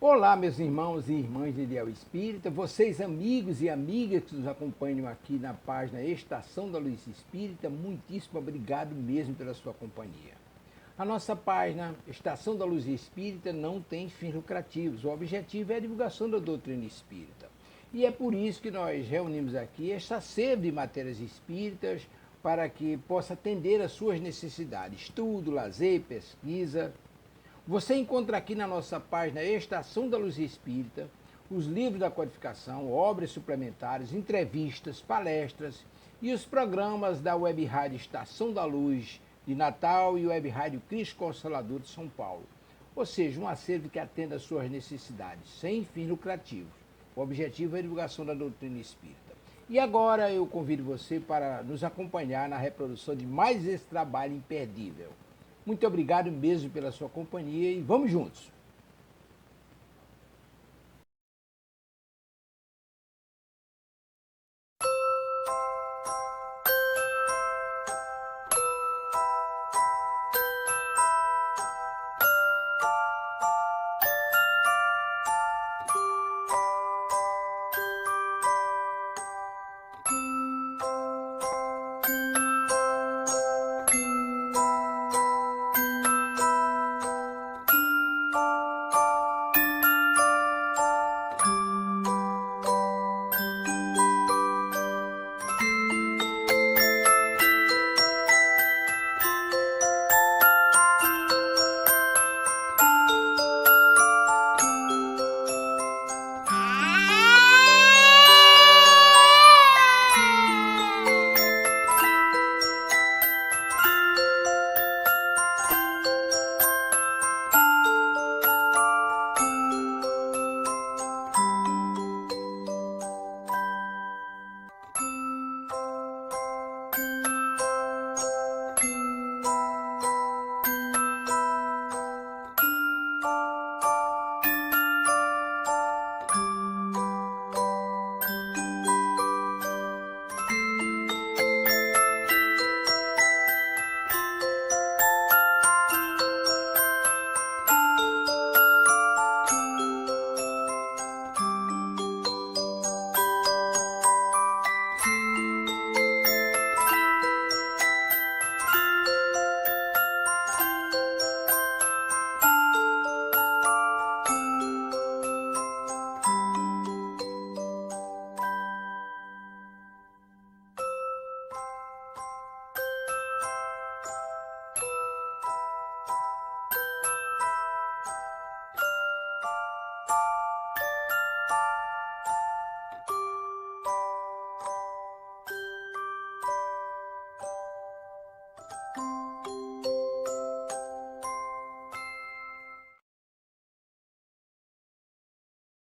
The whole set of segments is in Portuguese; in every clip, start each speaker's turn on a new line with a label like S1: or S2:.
S1: Olá, meus irmãos e irmãs de Ideal Espírita, vocês amigos e amigas que nos acompanham aqui na página Estação da Luz Espírita, muitíssimo obrigado mesmo pela sua companhia. A nossa página Estação da Luz Espírita não tem fins lucrativos, o objetivo é a divulgação da doutrina espírita. E é por isso que nós reunimos aqui esta sede de matérias espíritas para que possa atender às suas necessidades, estudo, lazer, pesquisa. Você encontra aqui na nossa página Estação da Luz Espírita os livros da codificação, obras suplementares, entrevistas, palestras e os programas da Web Rádio Estação da Luz de Natal e Web Rádio Cristo Consolador de São Paulo. Ou seja, um acervo que atenda às suas necessidades, sem fins lucrativos. O objetivo é a divulgação da doutrina espírita. E agora eu convido você para nos acompanhar na reprodução de mais esse trabalho imperdível. Muito obrigado mesmo pela sua companhia e vamos juntos!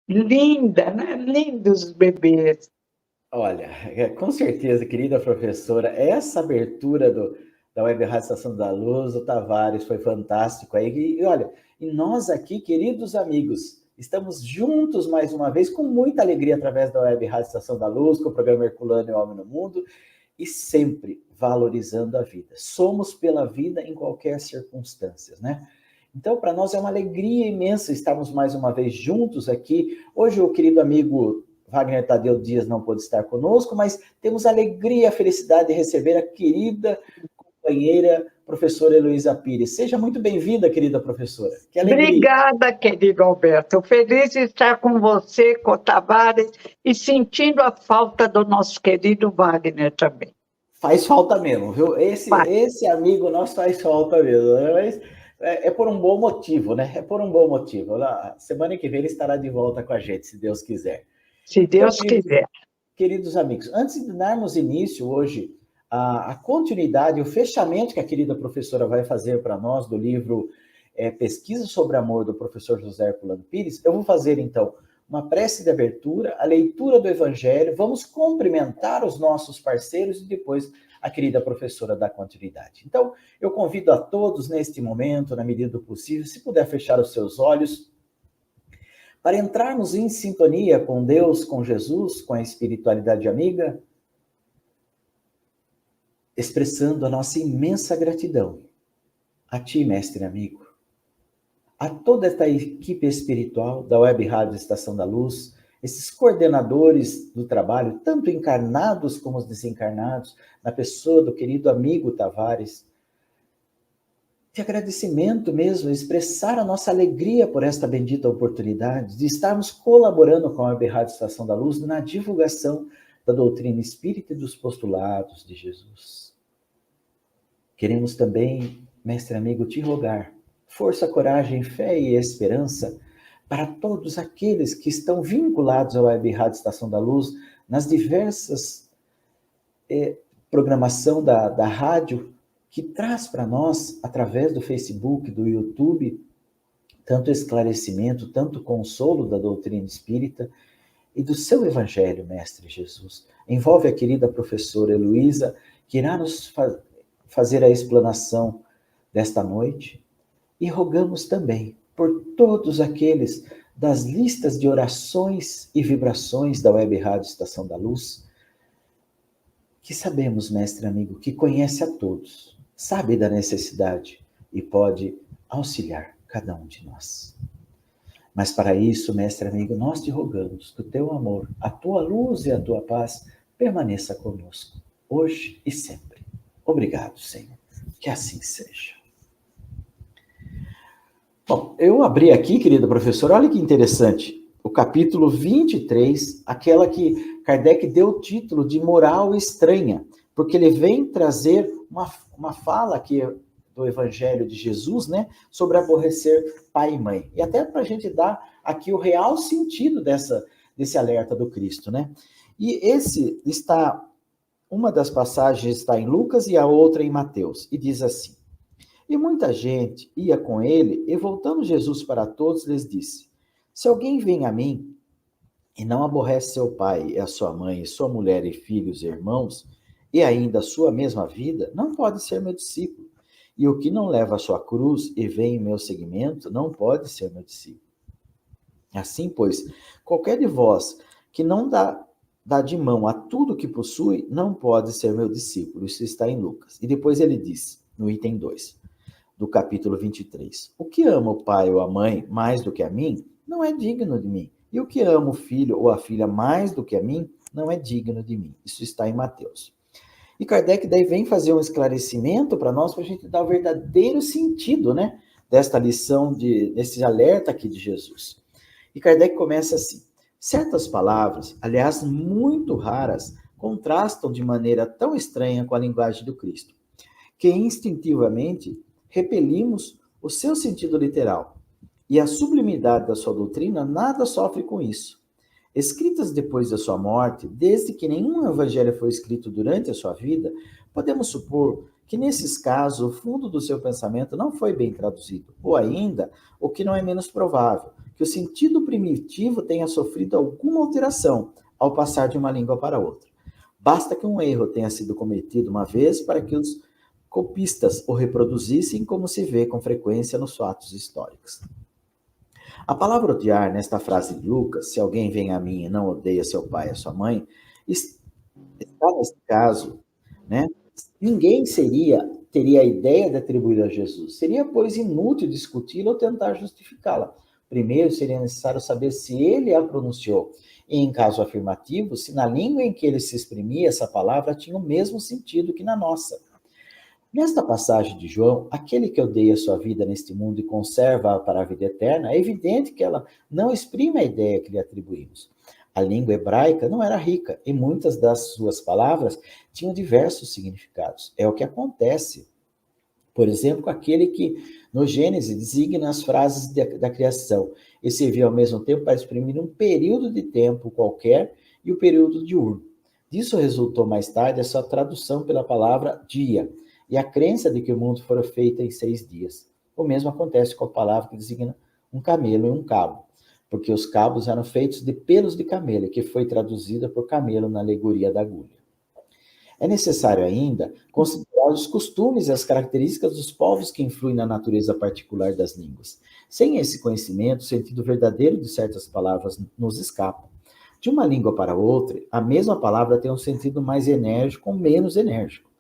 S2: Linda, né? Lindos bebês.
S3: Olha, com certeza, querida professora, essa abertura da Web Rádio Estação da Luz, o Tavares, foi fantástico aí. E olha, e nós aqui, queridos amigos, estamos juntos mais uma vez, com muita alegria, através da Web Rádio Estação da Luz, com o programa Herculano e o Homem no Mundo, e sempre valorizando a vida. Somos pela vida em qualquer circunstância, né? Então, para nós é uma alegria imensa estarmos mais uma vez juntos aqui. Hoje o querido amigo Wagner Tadeu Dias não pôde estar conosco, mas temos a alegria e a felicidade de receber a querida companheira, professora Heloísa Pires. Seja muito bem-vinda, querida professora. Que alegria.
S2: Obrigada, querido Alberto. Feliz de estar com você, com o Tavares, e sentindo a falta do nosso querido Wagner também.
S3: Faz falta mesmo, viu? Esse amigo nosso faz falta mesmo, né? Mas é por um bom motivo, né? É por um bom motivo. Semana que vem ele estará de volta com a gente, se Deus quiser.
S2: Se Deus quiser.
S3: Queridos amigos, antes de darmos início hoje a continuidade, o fechamento que a querida professora vai fazer para nós do livro Pesquisa sobre Amor, do professor José Herculano Pires, eu vou fazer então uma prece de abertura, a leitura do Evangelho, vamos cumprimentar os nossos parceiros e depois a querida professora dá continuidade. Então, eu convido a todos neste momento, na medida do possível, se puder fechar os seus olhos, para entrarmos em sintonia com Deus, com Jesus, com a espiritualidade amiga, expressando a nossa imensa gratidão a ti, mestre amigo, a toda esta equipe espiritual da Web Rádio Estação da Luz, esses coordenadores do trabalho, tanto encarnados como os desencarnados, na pessoa do querido amigo Tavares, de agradecimento mesmo, expressar a nossa alegria por esta bendita oportunidade de estarmos colaborando com a Web Rádio Estação da Luz na divulgação da doutrina espírita e dos postulados de Jesus. Queremos também, mestre amigo, te rogar força, coragem, fé e esperança para todos aqueles que estão vinculados à Web Rádio Estação da Luz nas diversas programação da rádio, que traz para nós, através do Facebook, do YouTube, tanto esclarecimento, tanto consolo da doutrina espírita e do seu evangelho, Mestre Jesus. Envolve a querida professora Heloísa, que irá nos fazer a explanação desta noite, e rogamos também por todos aqueles das listas de orações e vibrações da Web Rádio Estação da Luz, que sabemos, mestre amigo, que conhece a todos, sabe da necessidade e pode auxiliar cada um de nós. Mas para isso, mestre amigo, nós te rogamos que o teu amor, a tua luz e a tua paz permaneça conosco, hoje e sempre. Obrigado, Senhor. Que assim seja. Bom, eu abri aqui, querida professora, olha que interessante, o capítulo 23, aquela que Kardec deu o título de moral estranha, porque ele vem trazer uma fala aqui do Evangelho de Jesus, né, sobre aborrecer pai e mãe. E até para a gente dar aqui o real sentido desse alerta do Cristo, né? E uma das passagens está em Lucas e a outra em Mateus, e diz assim: e muita gente ia com ele, e voltando Jesus para todos, lhes disse: se alguém vem a mim e não aborrece seu pai e a sua mãe, e sua mulher e filhos e irmãos, e ainda a sua mesma vida, não pode ser meu discípulo. E o que não leva a sua cruz e vem em meu seguimento, não pode ser meu discípulo. Assim, pois, qualquer de vós que não dá de mão a tudo que possui, não pode ser meu discípulo. Isso está em Lucas. E depois ele diz, no item 2, do capítulo 23, o que ama o pai ou a mãe mais do que a mim, não é digno de mim. E o que ama o filho ou a filha mais do que a mim, não é digno de mim. Isso está em Mateus. E Kardec daí vem fazer um esclarecimento para nós, para a gente dar o verdadeiro sentido, né, desta lição, desse alerta aqui de Jesus. E Kardec começa assim: certas palavras, aliás, muito raras, contrastam de maneira tão estranha com a linguagem do Cristo, que instintivamente repelimos o seu sentido literal. E a sublimidade da sua doutrina nada sofre com isso. Escritas depois da sua morte, desde que nenhum evangelho foi escrito durante a sua vida, podemos supor que, nesses casos, o fundo do seu pensamento não foi bem traduzido, ou ainda, o que não é menos provável, que o sentido primitivo tenha sofrido alguma alteração ao passar de uma língua para outra. Basta que um erro tenha sido cometido uma vez para que os copistas o reproduzissem, como se vê com frequência nos fatos históricos. A palavra odiar, nesta frase de Lucas, se alguém vem a mim e não odeia seu pai e sua mãe, está nesse caso, né? Ninguém teria a ideia de atribuir a Jesus. Seria, pois, inútil discuti-la ou tentar justificá-la. Primeiro, seria necessário saber se ele a pronunciou. E, em caso afirmativo, se na língua em que ele se exprimia, essa palavra tinha o mesmo sentido que na nossa. Nesta passagem de João, aquele que odeia a sua vida neste mundo e conserva-a para a vida eterna, é evidente que ela não exprime a ideia que lhe atribuímos. A língua hebraica não era rica e muitas das suas palavras tinham diversos significados. É o que acontece, por exemplo, com aquele que, no Gênesis, designa as frases da criação e servia ao mesmo tempo para exprimir um período de tempo qualquer e o período diurno. Disso resultou mais tarde a sua tradução pela palavra dia, e a crença de que o mundo fora feito em 6 dias. O mesmo acontece com a palavra que designa um camelo e um cabo, porque os cabos eram feitos de pelos de camelo, que foi traduzida por camelo na alegoria da agulha. É necessário ainda considerar os costumes e as características dos povos que influem na natureza particular das línguas. Sem esse conhecimento, o sentido verdadeiro de certas palavras nos escapa. De uma língua para outra, a mesma palavra tem um sentido mais enérgico ou menos enérgico.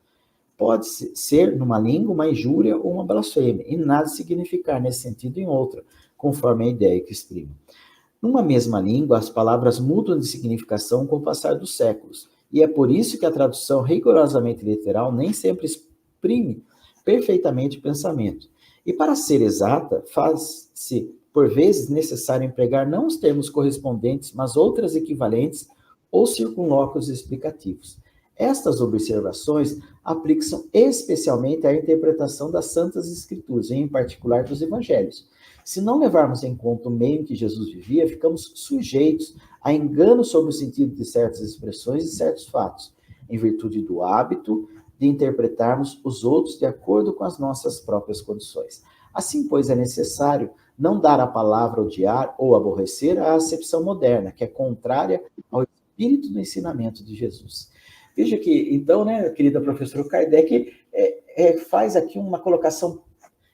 S3: pode ser, numa língua, uma injúria ou uma blasfêmia, e nada significar nesse sentido em outra, conforme a ideia que exprime. Numa mesma língua, as palavras mudam de significação com o passar dos séculos, e é por isso que a tradução rigorosamente literal nem sempre exprime perfeitamente o pensamento. E para ser exata, faz-se, por vezes, necessário empregar não os termos correspondentes, mas outras equivalentes ou circunlóquios explicativos. Estas observações aplicam especialmente à interpretação das Santas Escrituras, em particular dos Evangelhos. Se não levarmos em conta o meio em que Jesus vivia, ficamos sujeitos a engano sobre o sentido de certas expressões e certos fatos, em virtude do hábito de interpretarmos os outros de acordo com as nossas próprias condições. Assim, pois, é necessário não dar à palavra odiar ou aborrecer a acepção moderna, que é contrária ao espírito do ensinamento de Jesus. Veja que, então, né, querida professora, Kardec faz aqui uma colocação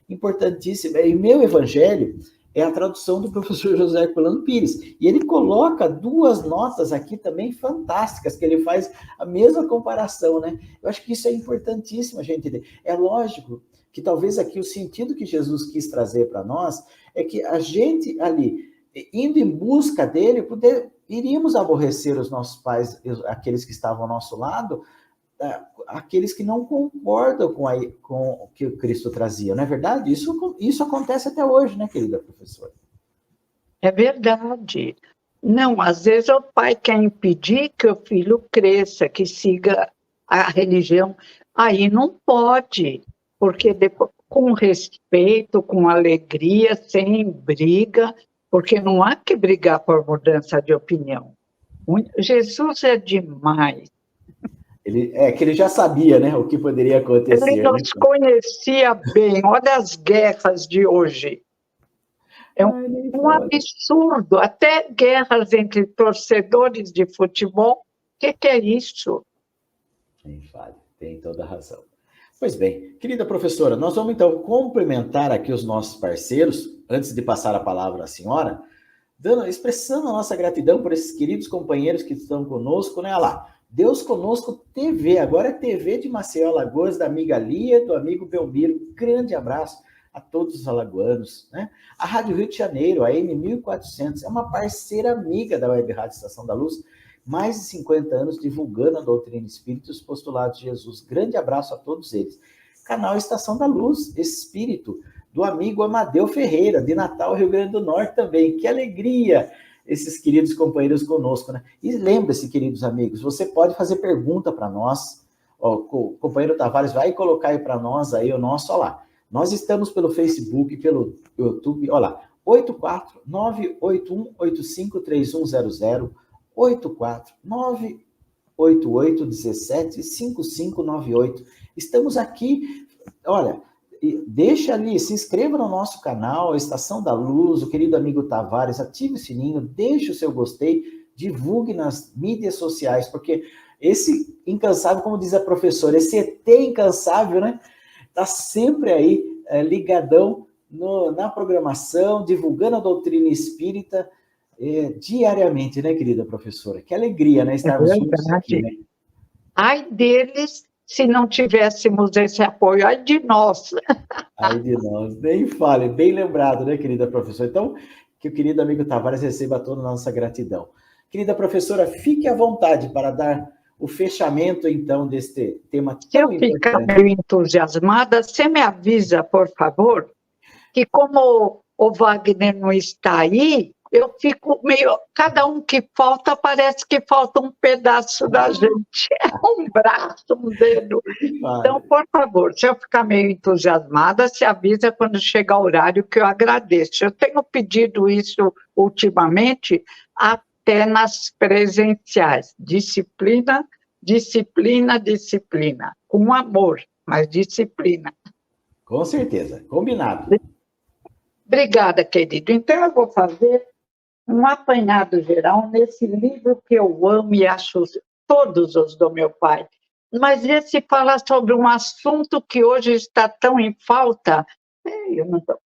S3: importantíssima. E meu evangelho é a tradução do professor José Herculano Pires. E ele coloca duas notas aqui também fantásticas, que ele faz a mesma comparação, né? Eu acho que isso é importantíssimo a gente entender. É lógico que talvez aqui o sentido que Jesus quis trazer para nós é que a gente ali, indo em busca dele, iríamos aborrecer os nossos pais, aqueles que estavam ao nosso lado, aqueles que não concordam com o que o Cristo trazia, não é verdade? Isso acontece até hoje, né, querida professora?
S2: É verdade. Não, às vezes o pai quer impedir que o filho cresça, que siga a religião. Aí não pode, porque depois, com respeito, com alegria, sem briga, porque não há que brigar por mudança de opinião. Jesus é demais.
S3: Que ele já sabia, né, o que poderia acontecer.
S2: Ele nos conhecia bem. Olha as guerras de hoje. É um absurdo. Até guerras entre torcedores de futebol. O que é isso?
S3: Tem toda a razão. Pois bem, querida professora, nós vamos então complementar aqui os nossos parceiros, antes de passar a palavra à senhora, expressando a nossa gratidão por esses queridos companheiros que estão conosco, né? Olha lá, Deus Conosco TV, agora é TV de Maceió, Alagoas, da amiga Lia, do amigo Belmiro. Grande abraço a todos os alagoanos, né? A Rádio Rio de Janeiro, a M1400, é uma parceira amiga da Web Rádio Estação da Luz, mais de 50 anos divulgando a doutrina espírita e os postulados de Jesus. Grande abraço a todos eles. Canal Estação da Luz, Espírito, do amigo Amadeu Ferreira, de Natal, Rio Grande do Norte também. Que alegria esses queridos companheiros conosco, né? E lembre-se, queridos amigos, você pode fazer pergunta para nós. Ó, o companheiro Tavares vai colocar aí para nós aí o nosso, ó lá. Nós estamos pelo Facebook, pelo YouTube, ó lá, 84981853100, 84988175598. Estamos aqui, olha, deixa ali, se inscreva no nosso canal, Estação da Luz, o querido amigo Tavares, ative o sininho, deixe o seu gostei, divulgue nas mídias sociais, porque esse incansável, como diz a professora, esse ET incansável, né, está sempre aí ligadão na programação, divulgando a doutrina espírita diariamente, né, querida professora? Que alegria, né, estarmos juntos aqui, né?
S2: Ai deles, se não tivéssemos esse apoio, ai de nós.
S3: Ai de nós, nem fale, bem lembrado, né, querida professora? Então, que o querido amigo Tavares receba toda a nossa gratidão. Querida professora, fique à vontade para dar o fechamento, então, deste tema tão importante. Se eu ficar
S2: meio entusiasmada, você me avisa, por favor, que como o Wagner não está aí, eu fico meio... Cada um que falta, parece que falta um pedaço da gente. Um braço, um dedo. Então, por favor, se eu ficar meio entusiasmada, se avisa quando chegar o horário, que eu agradeço. Eu tenho pedido isso ultimamente, até nas presenciais. Disciplina, disciplina, disciplina. Com amor, mas disciplina.
S3: Com certeza, combinado.
S2: Obrigada, querido. Então, eu vou fazer um apanhado geral nesse livro que eu amo e acho todos os do meu pai. Mas esse fala sobre um assunto que hoje está tão em falta,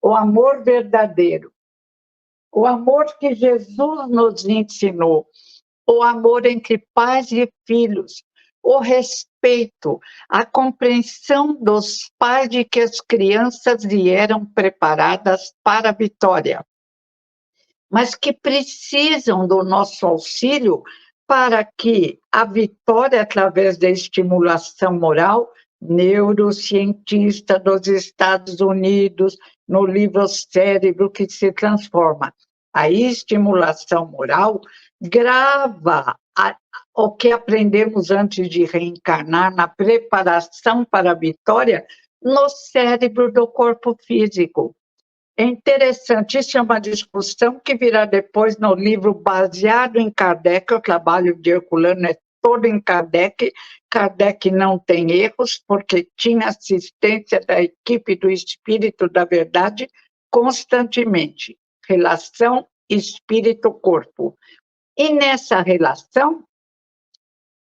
S2: o amor verdadeiro. O amor que Jesus nos ensinou. O amor entre pais e filhos. o respeito, a compreensão dos pais de que as crianças vieram preparadas para a vitória, mas que precisam do nosso auxílio para que a vitória, através da estimulação moral, neurocientista dos Estados Unidos, no livro Cérebro que se Transforma, a estimulação moral grava o que aprendemos antes de reencarnar na preparação para a vitória no cérebro do corpo físico. É interessante, isso é uma discussão que virá depois no livro baseado em Kardec, o trabalho de Herculano é todo em Kardec. Kardec não tem erros, porque tinha assistência da equipe do Espírito da Verdade constantemente. Relação espírito-corpo. E nessa relação,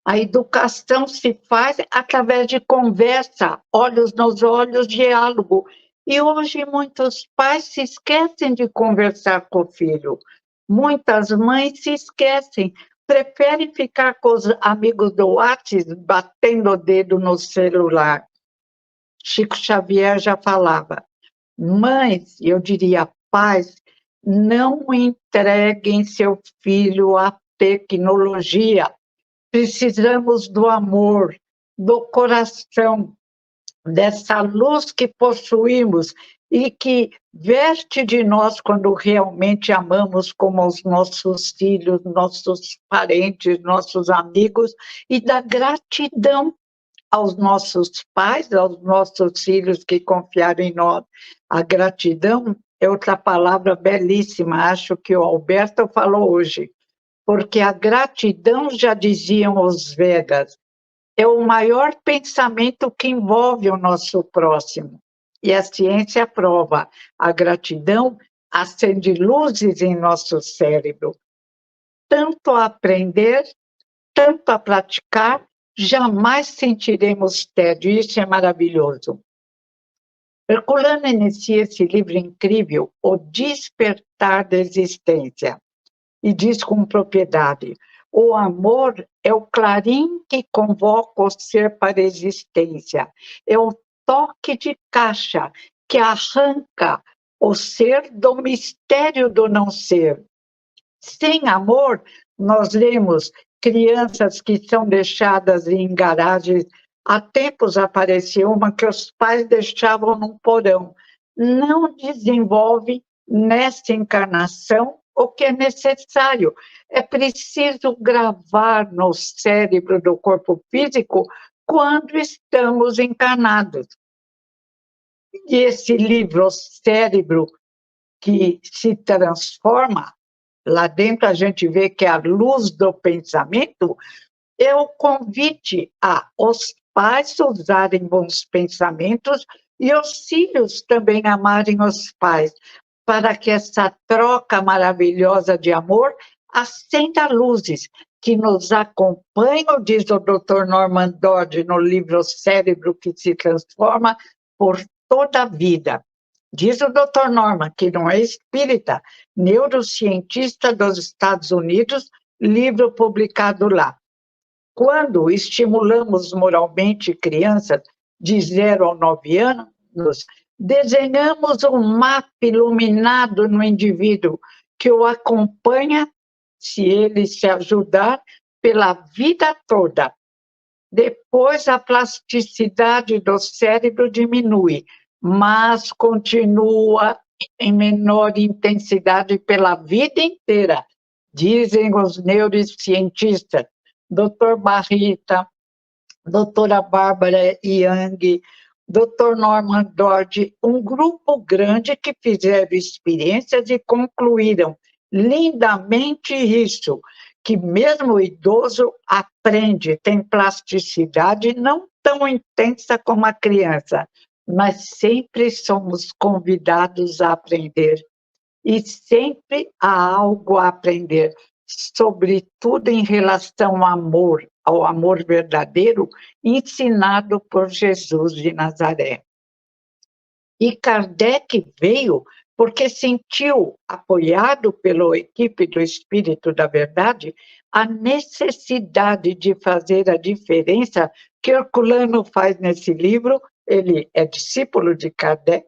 S2: a educação se faz através de conversa, olhos nos olhos, diálogo. E hoje muitos pais se esquecem de conversar com o filho. Muitas mães se esquecem, preferem ficar com os amigos do WhatsApp, batendo o dedo no celular. Chico Xavier já falava, mães, eu diria pais, não entreguem seu filho à tecnologia. Precisamos do amor, do coração, dessa luz que possuímos e que veste de nós quando realmente amamos como os nossos filhos, nossos parentes, nossos amigos, e da gratidão aos nossos pais, aos nossos filhos que confiaram em nós. A gratidão é outra palavra belíssima, acho que o Alberto falou hoje, porque a gratidão, já diziam os Vedas, é o maior pensamento que envolve o nosso próximo. E a ciência prova, a gratidão acende luzes em nosso cérebro. Tanto a aprender, tanto a praticar, jamais sentiremos tédio. Isso é maravilhoso. Herculano inicia esse livro incrível, O Despertar da Existência, e diz com propriedade, o amor é o clarim que convoca o ser para a existência. É o toque de caixa que arranca o ser do mistério do não ser. Sem amor, nós vemos crianças que são deixadas em garagens. Há tempos apareceu uma que os pais deixavam num porão. Não desenvolve nesta encarnação o que é necessário. É preciso gravar no cérebro do corpo físico quando estamos encarnados. E esse livro, o Cérebro que se Transforma, lá dentro a gente vê que a luz do pensamento é o convite a os pais usarem bons pensamentos e os filhos também amarem os pais, para que essa troca maravilhosa de amor acenda luzes que nos acompanham, diz o Dr. Norman Dodd no livro Cérebro que se Transforma, por toda a vida. Diz o Dr. Norman, que não é espírita, neurocientista dos Estados Unidos, livro publicado lá. Quando estimulamos moralmente crianças de 0 a 9 anos, desenhamos um mapa iluminado no indivíduo que o acompanha, se ele se ajudar, pela vida toda. Depois, a plasticidade do cérebro diminui, mas continua em menor intensidade pela vida inteira, dizem os neurocientistas, Dr. Barrita, doutora Bárbara Young, Dr. Norman Dodd, um grupo grande que fizeram experiências e concluíram lindamente isso, que mesmo o idoso aprende, tem plasticidade não tão intensa como a criança, mas sempre somos convidados a aprender. E sempre há algo a aprender, sobretudo em relação ao amor verdadeiro, ensinado por Jesus de Nazaré. E Kardec veio porque sentiu, apoiado pela equipe do Espírito da Verdade, a necessidade de fazer a diferença que Herculano faz nesse livro, ele é discípulo de Kardec,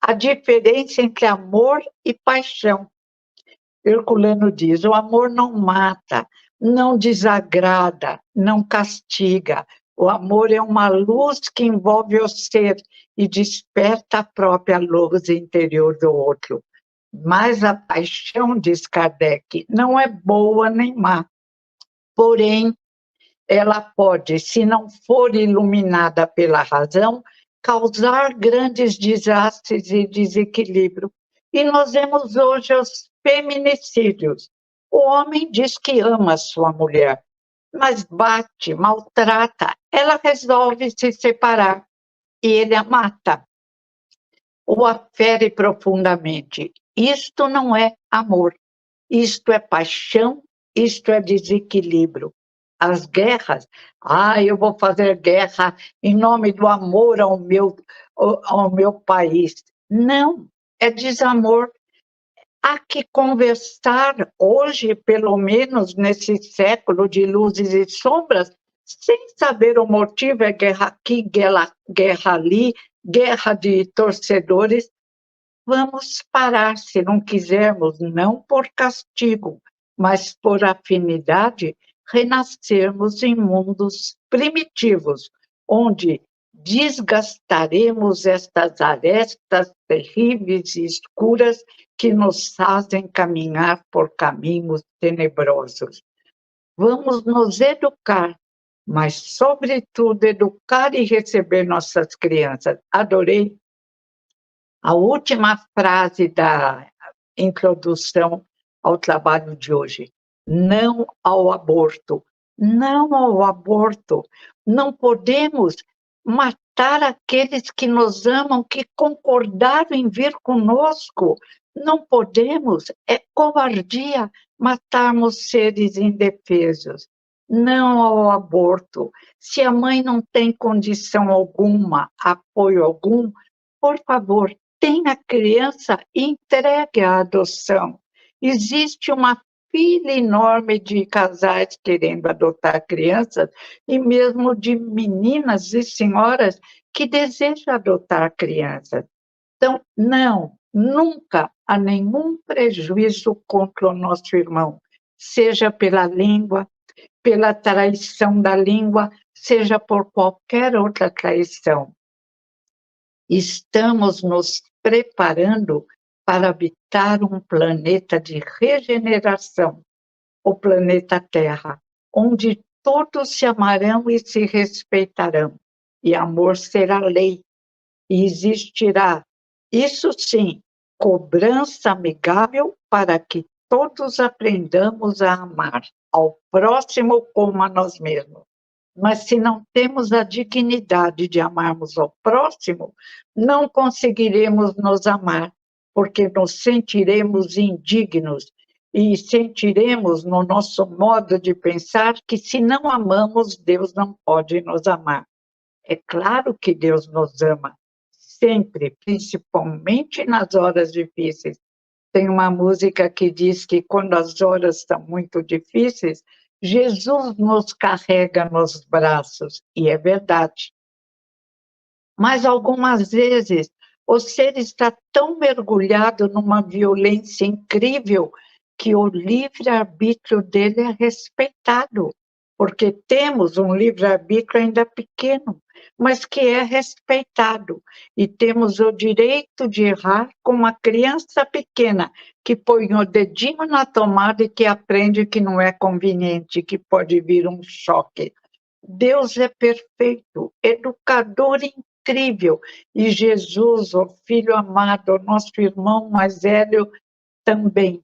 S2: a diferença entre amor e paixão. Herculano diz: o amor não mata, não desagrada, não castiga. O amor é uma luz que envolve o ser e desperta a própria luz interior do outro. Mas a paixão, diz Kardec, não é boa nem má. Porém, ela pode, se não for iluminada pela razão, causar grandes desastres e desequilíbrio. E nós vemos hoje os feminicídios. O homem diz que ama sua mulher, mas bate, maltrata. Ela resolve se separar e ele a mata, ou a fere profundamente. Isto não é amor, isto é paixão, isto é desequilíbrio. As guerras, eu vou fazer guerra em nome do amor ao meu país. Não, é desamor. Há que conversar hoje, pelo menos nesse século de luzes e sombras, sem saber o motivo, é guerra aqui, guerra ali, guerra de torcedores. Vamos parar, se não quisermos, não por castigo, mas por afinidade, renascermos em mundos primitivos, onde desgastaremos estas arestas terríveis e escuras que nos fazem caminhar por caminhos tenebrosos. Vamos nos educar, mas, sobretudo, educar e receber nossas crianças. Adorei a última frase da introdução ao trabalho de hoje: não ao aborto. Não ao aborto. Não podemos matar aqueles que nos amam, que concordaram em vir conosco. Não podemos, é covardia matarmos seres indefesos. Não ao aborto. Se a mãe não tem condição alguma, apoio algum, por favor, tenha a criança entregue à adoção. Existe uma fila enorme de casais querendo adotar crianças, e mesmo de meninas e senhoras que desejam adotar crianças. Então, não, nunca há nenhum prejuízo contra o nosso irmão, seja pela língua, pela traição da língua, seja por qualquer outra traição. Estamos nos preparando para habitar um planeta de regeneração, o planeta Terra, onde todos se amarão e se respeitarão, e amor será lei, e existirá, isso sim, cobrança amigável para que todos aprendamos a amar ao próximo como a nós mesmos. Mas se não temos a dignidade de amarmos ao próximo, não conseguiremos nos amar, porque nos sentiremos indignos e sentiremos no nosso modo de pensar que se não amamos, Deus não pode nos amar. É claro que Deus nos ama, sempre, principalmente nas horas difíceis. Tem uma música que diz que quando as horas estão muito difíceis, Jesus nos carrega nos braços, e é verdade. Mas algumas vezes o ser está tão mergulhado numa violência incrível que o livre-arbítrio dele é respeitado, porque temos um livre-arbítrio ainda pequeno, mas que é respeitado, e temos o direito de errar como uma criança pequena, que põe o dedinho na tomada e que aprende que não é conveniente, que pode vir um choque. Deus é perfeito, educador incrível, e Jesus, o Filho amado, nosso irmão mais velho, também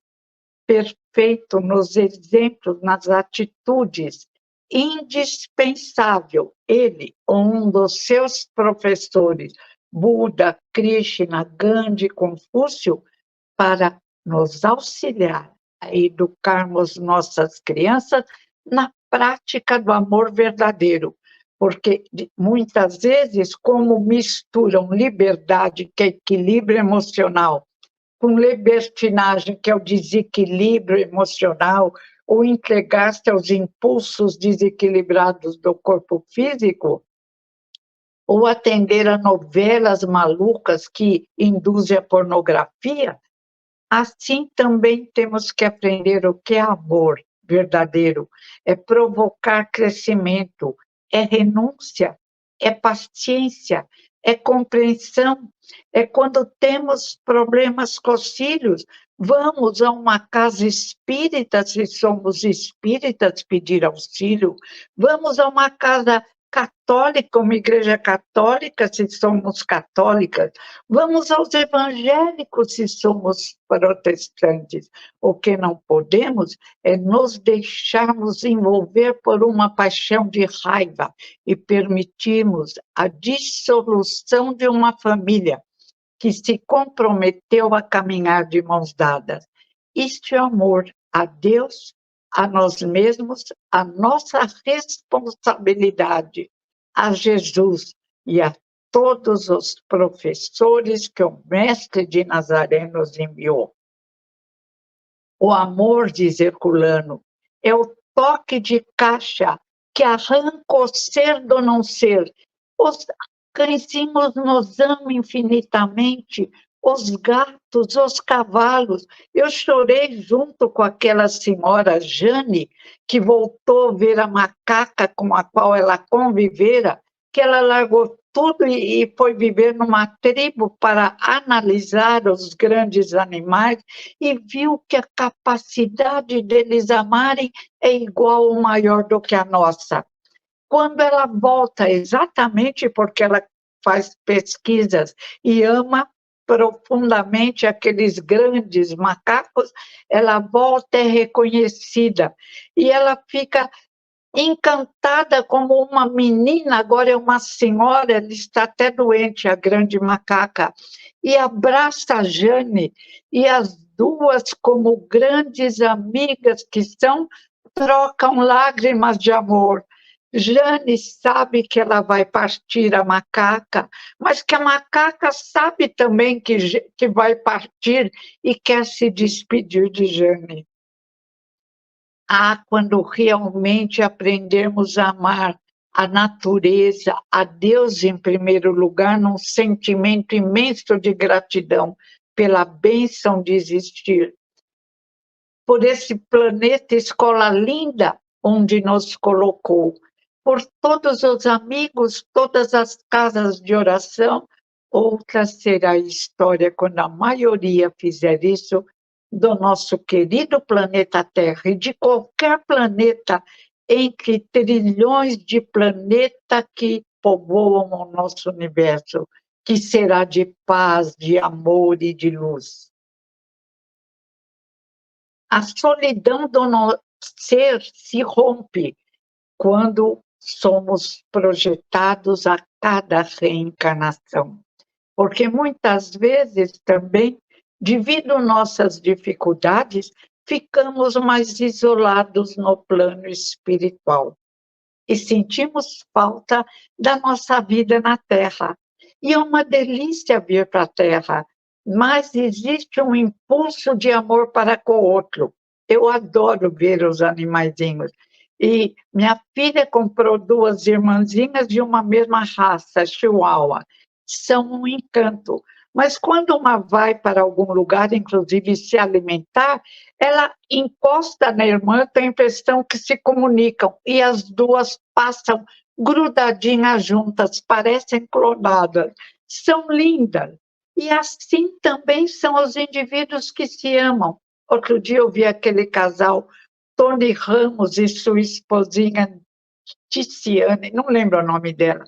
S2: perfeito nos exemplos, nas atitudes, indispensável. Ele, um dos seus professores, Buda, Krishna, Gandhi, Confúcio, para nos auxiliar a educarmos nossas crianças na prática do amor verdadeiro, porque muitas vezes, como misturam liberdade, que é equilíbrio emocional, com libertinagem, que é o desequilíbrio emocional, ou entregar-se aos impulsos desequilibrados do corpo físico, ou atender a novelas malucas que induzem a pornografia, assim também temos que aprender o que é amor verdadeiro, é provocar crescimento, é renúncia, é paciência, é compreensão, é quando temos problemas com os filhos, vamos a uma casa espírita, se somos espíritas, pedir auxílio, vamos a uma casa católica, uma igreja católica, se somos católicas, vamos aos evangélicos, se somos protestantes. O que não podemos é nos deixarmos envolver por uma paixão de raiva e permitirmos a dissolução de uma família que se comprometeu a caminhar de mãos dadas. Isto é amor a Deus, a nós mesmos, a nossa responsabilidade, a Jesus e a todos os professores que o Mestre de Nazaré nos enviou. O amor, diz Herculano, é o toque de caixa que arranca o ser do não ser. Os cãezinhos nos amam infinitamente, os gatos, os cavalos. Eu chorei junto com aquela senhora Jane, que voltou a ver a macaca com a qual ela convivera, que ela largou tudo e foi viver numa tribo para analisar os grandes animais e viu que a capacidade deles amarem é igual ou maior do que a nossa. Quando ela volta, exatamente porque ela faz pesquisas e ama profundamente aqueles grandes macacos, ela volta, é reconhecida e ela fica encantada como uma menina, agora é uma senhora, ela está até doente, a grande macaca, e abraça a Jane, e as duas, como grandes amigas que são, trocam lágrimas de amor. Jane sabe que ela vai partir a macaca, mas que a macaca sabe também que vai partir e quer se despedir de Jane. Quando realmente aprendermos a amar a natureza, a Deus em primeiro lugar, num sentimento imenso de gratidão pela bênção de existir, por esse planeta escola linda onde nos colocou, por todos os amigos, todas as casas de oração. Outra será a história quando a maioria fizer isso do nosso querido planeta Terra e de qualquer planeta entre trilhões de planetas que povoam o nosso universo, que será de paz, de amor e de luz. A solidão do nosso ser se rompe quando somos projetados a cada reencarnação, porque muitas vezes também, devido às nossas dificuldades, ficamos mais isolados no plano espiritual e sentimos falta da nossa vida na Terra. E é uma delícia vir para a Terra, mas existe um impulso de amor para com o outro. Eu adoro ver os animaizinhos. E minha filha comprou 2 irmãzinhas de uma mesma raça, Chihuahua. São um encanto. Mas quando uma vai para algum lugar, inclusive se alimentar, ela encosta na irmã, tem a impressão que se comunicam, e as duas passam grudadinhas juntas, parecem clonadas. São lindas. E assim também são os indivíduos que se amam. Outro dia eu vi aquele casal, Tony Ramos e sua esposinha Ticiane, não lembro o nome dela,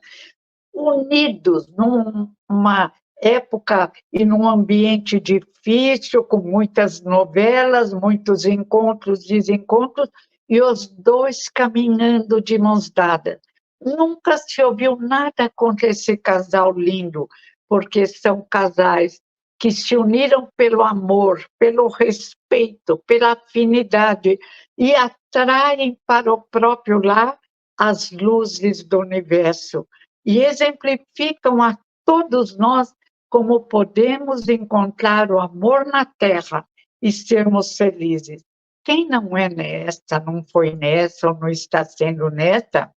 S2: unidos numa época e num ambiente difícil, com muitas novelas, muitos encontros, desencontros, e os dois caminhando de mãos dadas. Nunca se ouviu nada contra esse casal lindo, porque são casais que se uniram pelo amor, pelo respeito, pela afinidade, e atraem para o próprio lar as luzes do universo, e exemplificam a todos nós como podemos encontrar o amor na Terra e sermos felizes. quem não é nessa, não foi nessa ou não está sendo nessa,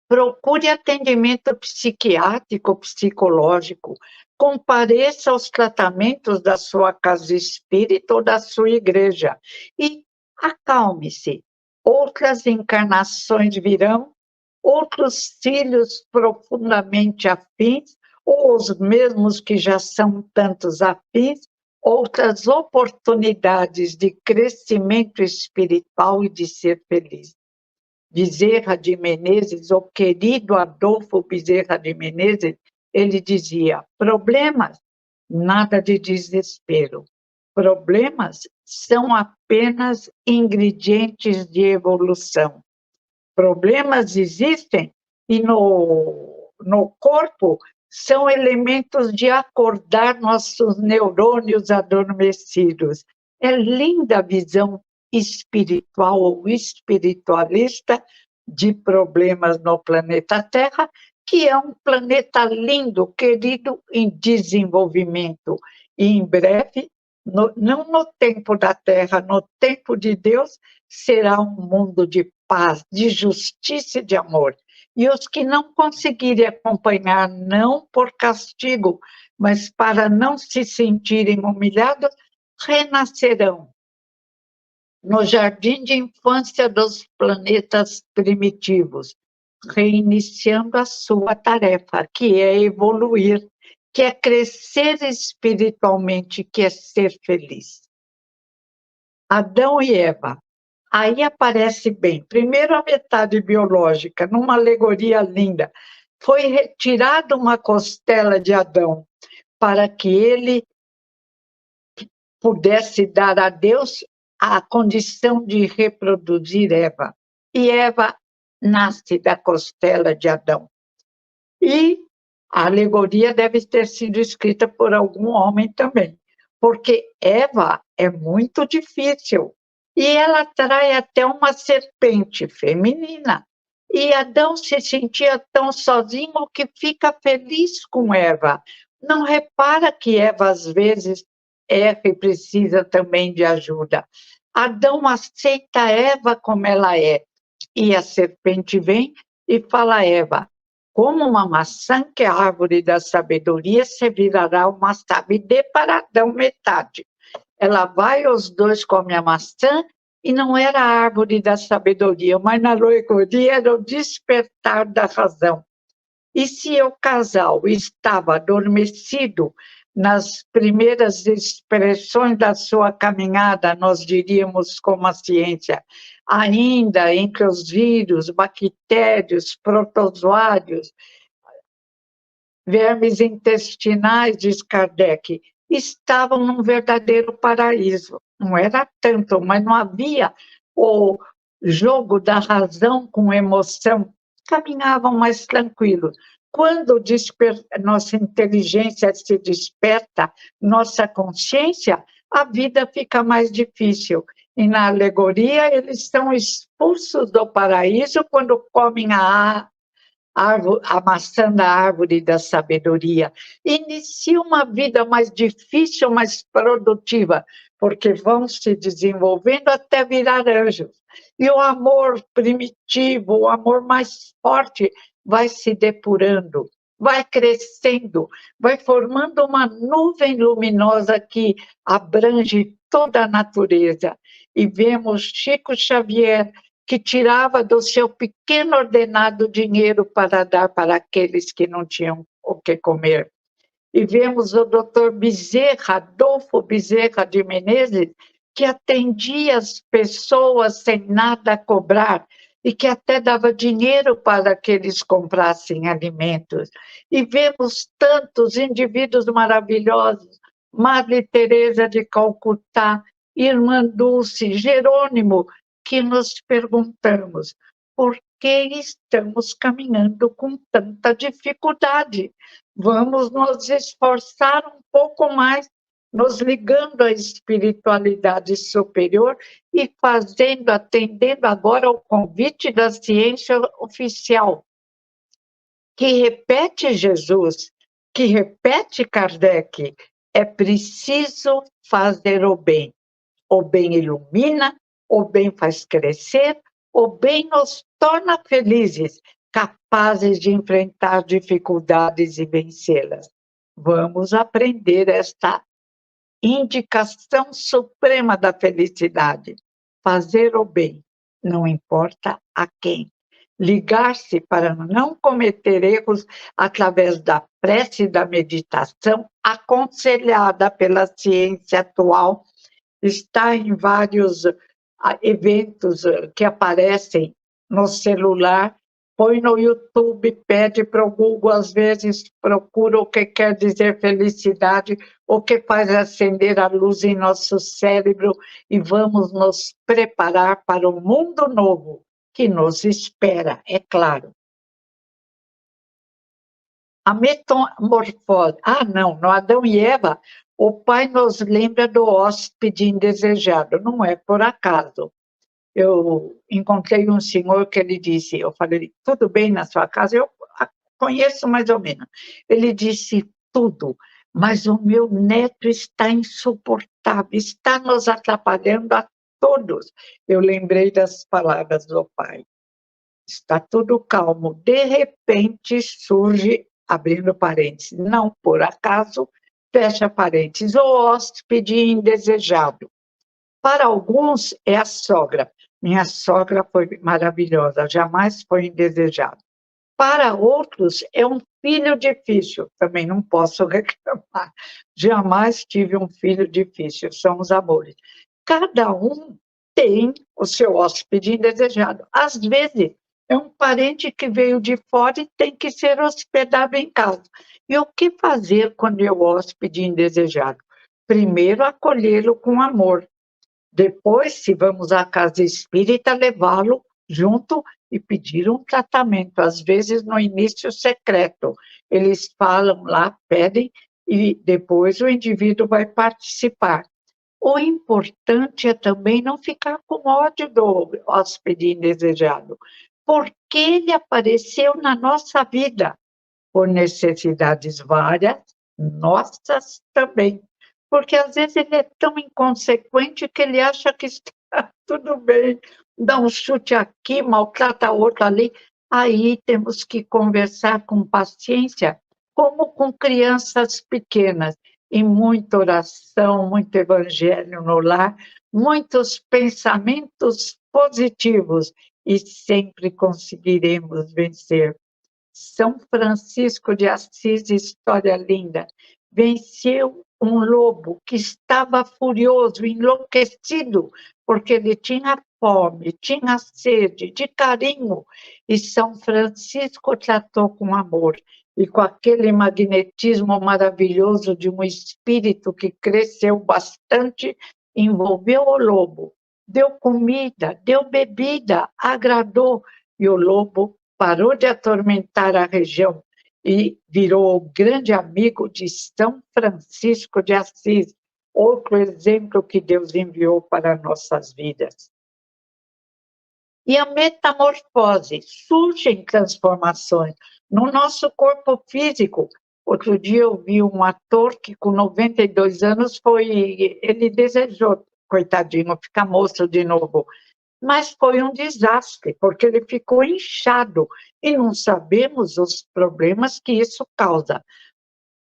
S2: procure atendimento psiquiátrico, psicológico, compareça aos tratamentos da sua casa espírita ou da sua igreja e acalme-se. Outras encarnações virão, outros filhos profundamente afins, ou os mesmos que já são tantos afins, outras oportunidades de crescimento espiritual e de ser feliz. Bezerra de Menezes, o querido Adolfo Bezerra de Menezes, ele dizia: problemas, nada de desespero. Problemas são apenas ingredientes de evolução. Problemas existem e no corpo são elementos de acordar nossos neurônios adormecidos. É linda a visão espiritual ou espiritualista de problemas no planeta Terra, que é um planeta lindo, querido, em desenvolvimento. E em breve, não no tempo da Terra, no tempo de Deus, será um mundo de paz, de justiça e de amor. E os que não conseguirem acompanhar, não por castigo, mas para não se sentirem humilhados, renascerão no jardim de infância dos planetas primitivos, reiniciando a sua tarefa, que é evoluir, que é crescer espiritualmente, que é ser feliz. Adão e Eva. Aí aparece bem, primeiro a metade biológica, numa alegoria linda. Foi retirada uma costela de Adão para que ele pudesse dar a Deus a condição de reproduzir Eva. E Eva nasce da costela de Adão. E a alegoria deve ter sido escrita por algum homem também, porque Eva é muito difícil. E ela atrai até uma serpente feminina. E Adão se sentia tão sozinho que fica feliz com Eva. Não repara que Eva, às vezes, erra e precisa também de ajuda. Adão aceita Eva como ela é. E a serpente vem e fala a Eva: como uma maçã que é a árvore da sabedoria, se virará uma sábia, e dê para Adão metade. Ela vai, os dois comem a maçã, e não era a árvore da sabedoria, mas na alegoria era o despertar da razão. E se o casal estava adormecido nas primeiras expressões da sua caminhada, nós diríamos como a ciência, ainda entre os vírus, bactérias, protozoários, vermes intestinais, diz Kardec, estavam num verdadeiro paraíso. Não era tanto, mas não havia o jogo da razão com emoção. Caminhavam mais tranquilos. Quando nossa inteligência se desperta, nossa consciência, a vida fica mais difícil. E na alegoria, eles são expulsos do paraíso quando comem a maçã da árvore da sabedoria. Inicia uma vida mais difícil, mais produtiva, porque vão se desenvolvendo até virar anjos. E o amor primitivo, o amor mais forte, vai se depurando, vai crescendo, vai formando uma nuvem luminosa que abrange toda a natureza. E vemos Chico Xavier, que tirava do seu pequeno ordenado dinheiro para dar para aqueles que não tinham o que comer. E vemos o doutor Bezerra, Adolfo Bezerra de Menezes, que atendia as pessoas sem nada cobrar e que até dava dinheiro para que eles comprassem alimentos. E vemos tantos indivíduos maravilhosos, Madre Teresa de Calcutá, Irmã Dulce, Jerônimo, que nos perguntamos: por que estamos caminhando com tanta dificuldade? Vamos nos esforçar um pouco mais, nos ligando à espiritualidade superior e atendendo agora ao convite da ciência oficial, que repete Jesus, que repete Kardec: é preciso fazer o bem. O bem ilumina, o bem faz crescer, o bem nos torna felizes, capazes de enfrentar dificuldades e vencê-las. Vamos aprender esta indicação suprema da felicidade: fazer o bem, não importa a quem. Ligar-se para não cometer erros através da prece e da meditação, aconselhada pela ciência atual, está em vários eventos que aparecem no celular. Põe no YouTube, pede para o Google, às vezes procura o que quer dizer felicidade, o que faz acender a luz em nosso cérebro, e vamos nos preparar para o mundo novo que nos espera, é claro. A metamorfose. Não, no Adão e Eva, o pai nos lembra do hóspede indesejado, não é por acaso. Eu encontrei um senhor que ele disse, eu falei, tudo bem na sua casa? Eu conheço mais ou menos. Ele disse, tudo, mas o meu neto está insuportável, está nos atrapalhando a todos. Eu lembrei das palavras do pai. Está tudo calmo. De repente surge, abrindo parênteses, não por acaso, fecha parênteses, o hóspede indesejado. Para alguns é a sogra. Minha sogra foi maravilhosa, jamais foi indesejada. Para outros é um filho difícil, também não posso reclamar. Jamais tive um filho difícil, são os amores. Cada um tem o seu hóspede indesejado. Às vezes é um parente que veio de fora e tem que ser hospedado em casa. E o que fazer quando é o hóspede indesejado? Primeiro, acolhê-lo com amor. Depois, se vamos à casa espírita, levá-lo junto e pedir um tratamento, às vezes no início secreto. Eles falam lá, pedem, e depois o indivíduo vai participar. O importante é também não ficar com ódio do hóspede indesejado, porque ele apareceu na nossa vida por necessidades várias, nossas também. Porque às vezes ele é tão inconsequente que ele acha que está tudo bem, dá um chute aqui, maltrata outro ali. Aí temos que conversar com paciência, como com crianças pequenas, e muita oração, muito evangelho no lar, muitos pensamentos positivos, e sempre conseguiremos vencer. São Francisco de Assis, história linda, venceu um lobo que estava furioso, enlouquecido, porque ele tinha fome, tinha sede de carinho, e São Francisco tratou com amor, e com aquele magnetismo maravilhoso de um espírito que cresceu bastante, envolveu o lobo, deu comida, deu bebida, agradou, e o lobo parou de atormentar a região e virou o grande amigo de São Francisco de Assis, outro exemplo que Deus enviou para nossas vidas. E a metamorfose, surgem transformações no nosso corpo físico. Outro dia eu vi um ator que com 92 anos ele desejou, coitadinho, ficar moço de novo. Mas foi um desastre, porque ele ficou inchado e não sabemos os problemas que isso causa.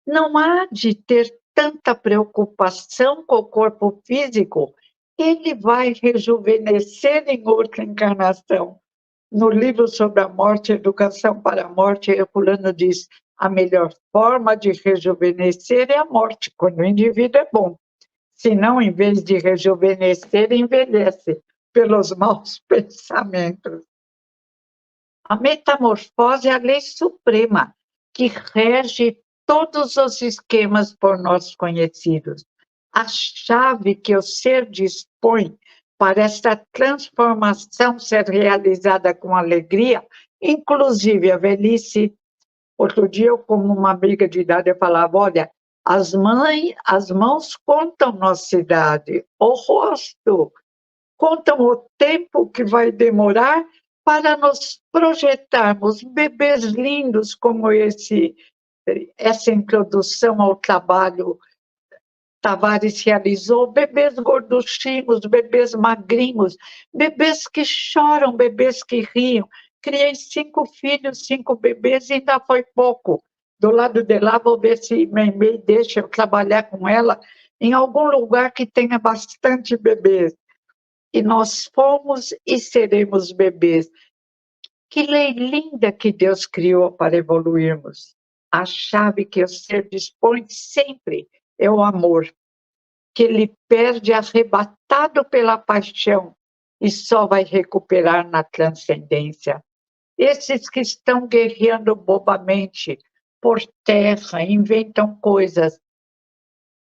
S2: Não há de ter tanta preocupação com o corpo físico, ele vai rejuvenescer em outra encarnação. No livro sobre a morte, Educação para a Morte, Herculano diz: a melhor forma de rejuvenescer é a morte, quando o indivíduo é bom. Senão, em vez de rejuvenescer, envelhece pelos maus pensamentos. A metamorfose é a lei suprema que rege todos os esquemas por nós conhecidos. A chave que o ser dispõe para esta transformação ser realizada com alegria, inclusive a velhice. Outro dia, eu, como uma amiga de idade, eu falava, olha, as mãos contam nossa idade, o rosto contam o tempo que vai demorar para nos projetarmos bebês lindos como essa introdução ao trabalho Tavares realizou, bebês gorduchinhos, bebês magrinhos, bebês que choram, bebês que riam. Criei 5 filhos, 5 bebês e ainda foi pouco. Do lado de lá, vou ver se Meimei deixa eu trabalhar com ela em algum lugar que tenha bastante bebês. E nós fomos e seremos bebês. Que lei linda que Deus criou para evoluirmos. A chave que o ser dispõe sempre é o amor, que ele perde arrebatado pela paixão e só vai recuperar na transcendência. Esses que estão guerreando bobamente por terra, inventam coisas,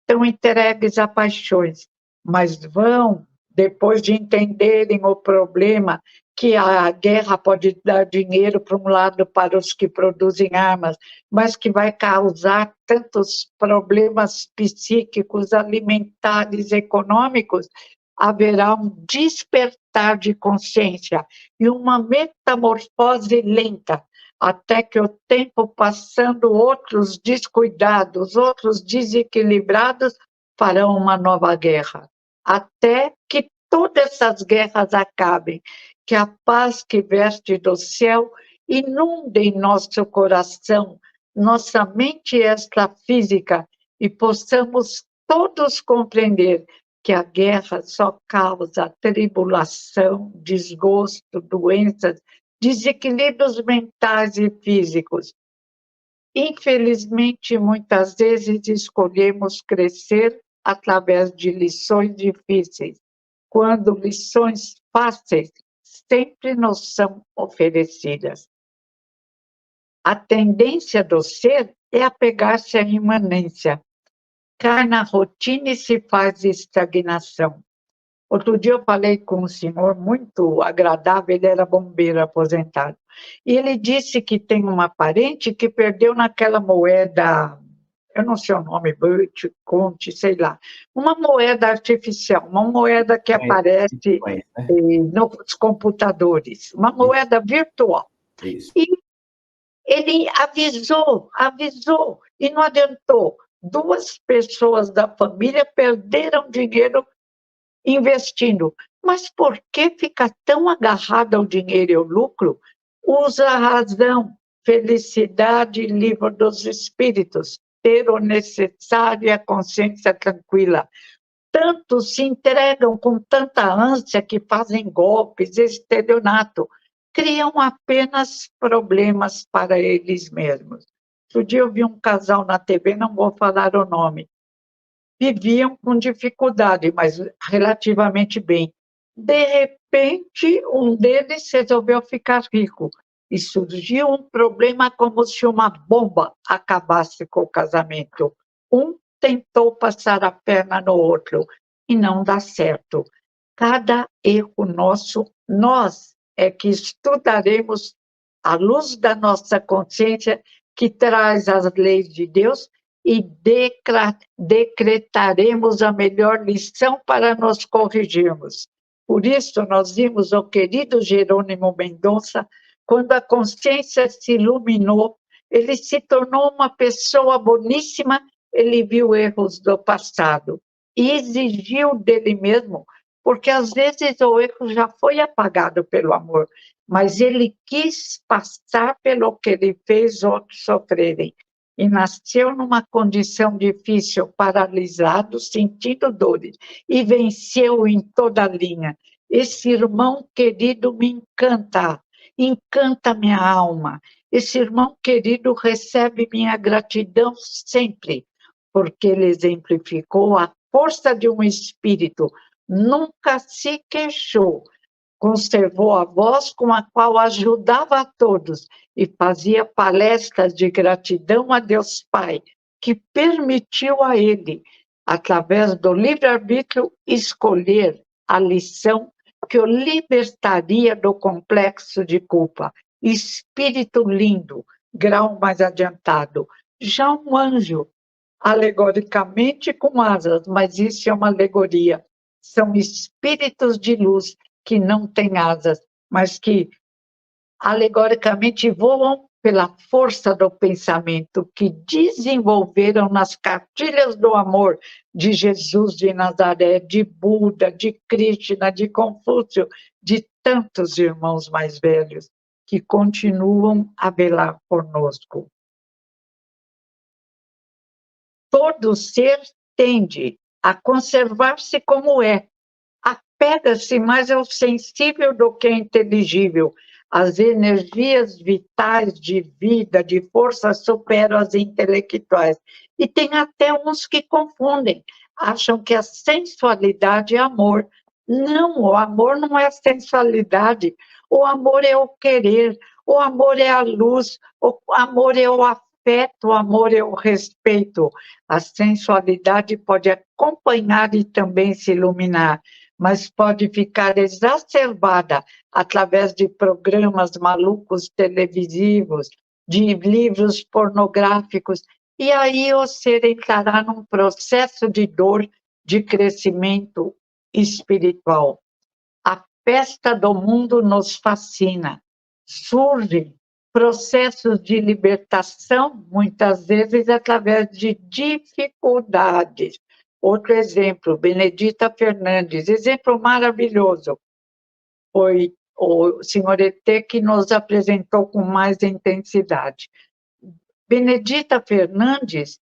S2: estão entregues a paixões, mas vão, depois de entenderem o problema, que a guerra pode dar dinheiro para um lado para os que produzem armas, mas que vai causar tantos problemas psíquicos, alimentares, econômicos, haverá um despertar de consciência e uma metamorfose lenta, até que o tempo passando, outros descuidados, outros desequilibrados farão uma nova guerra, até que todas essas guerras acabem, que a paz que veste do céu inunde em nosso coração, nossa mente extrafísica, e possamos todos compreender que a guerra só causa tribulação, desgosto, doenças, desequilíbrios mentais e físicos. Infelizmente, muitas vezes escolhemos crescer através de lições difíceis, quando lições fáceis sempre nos são oferecidas. A tendência do ser é apegar-se à imanência. Cai na rotina e se faz estagnação. Outro dia eu falei com um senhor muito agradável, ele era bombeiro aposentado, e ele disse que tem uma parente que perdeu naquela moeda, eu não sei o nome, Conte, sei lá, uma moeda artificial, uma moeda que aparece nos computadores, uma moeda virtual.
S3: Isso.
S2: E ele avisou, e não adiantou. 2 pessoas da família perderam dinheiro investindo. Mas por que fica tão agarrado ao dinheiro e ao lucro? Usa a razão, felicidade, livro dos espíritos, ter o necessário e a consciência tranquila. Tantos se entregam com tanta ânsia que fazem golpes, estelionato, criam apenas problemas para eles mesmos. Outro dia eu vi um casal na TV, não vou falar o nome, viviam com dificuldade, mas relativamente bem. De repente, um deles resolveu ficar rico e surgiu um problema como se uma bomba acabasse com o casamento. Um tentou passar a perna no outro e não dá certo. Cada erro nosso, nós é que estudaremos à luz da nossa consciência que traz as leis de Deus e decretaremos a melhor lição para nos corrigirmos. Por isso, nós vimos o querido Jerônimo Mendonça, quando a consciência se iluminou, ele se tornou uma pessoa boníssima, ele viu erros do passado e exigiu dele mesmo, porque às vezes o erro já foi apagado pelo amor, mas ele quis passar pelo que ele fez outros sofrerem. E nasceu numa condição difícil, paralisado, sentindo dores, e venceu em toda a linha. Esse irmão querido me encanta minha alma. Esse irmão querido recebe minha gratidão sempre, porque ele exemplificou a força de um espírito, nunca se queixou, conservou a voz com a qual ajudava a todos e fazia palestras de gratidão a Deus Pai, que permitiu a ele, através do livre-arbítrio, escolher a lição que o libertaria do complexo de culpa. Espírito lindo, grau mais adiantado, já um anjo, alegoricamente com asas, mas isso é uma alegoria. São espíritos de luz que não têm asas, mas que alegoricamente voam pela força do pensamento que desenvolveram nas cartilhas do amor de Jesus de Nazaré, de Buda, de Krishna, de Confúcio, de tantos irmãos mais velhos que continuam a velar conosco. Todo ser tende a conservar-se como é, apega-se mais ao sensível do que ao inteligível. As energias vitais de vida, de força, superam as intelectuais. E tem até uns que confundem, acham que a sensualidade é amor. Não, o amor não é sensualidade. O amor é o querer, o amor é a luz, o amor é o afeto, o amor é o respeito. A sensualidade pode acompanhar e também se iluminar, mas pode ficar exacerbada através de programas malucos televisivos, de livros pornográficos, e aí o ser entrará num processo de dor, de crescimento espiritual. A festa do mundo nos fascina. Surgem processos de libertação, muitas vezes através de dificuldades. Outro exemplo, Benedita Fernandes, exemplo maravilhoso. Foi o senhor ET que nos apresentou com mais intensidade. Benedita Fernandes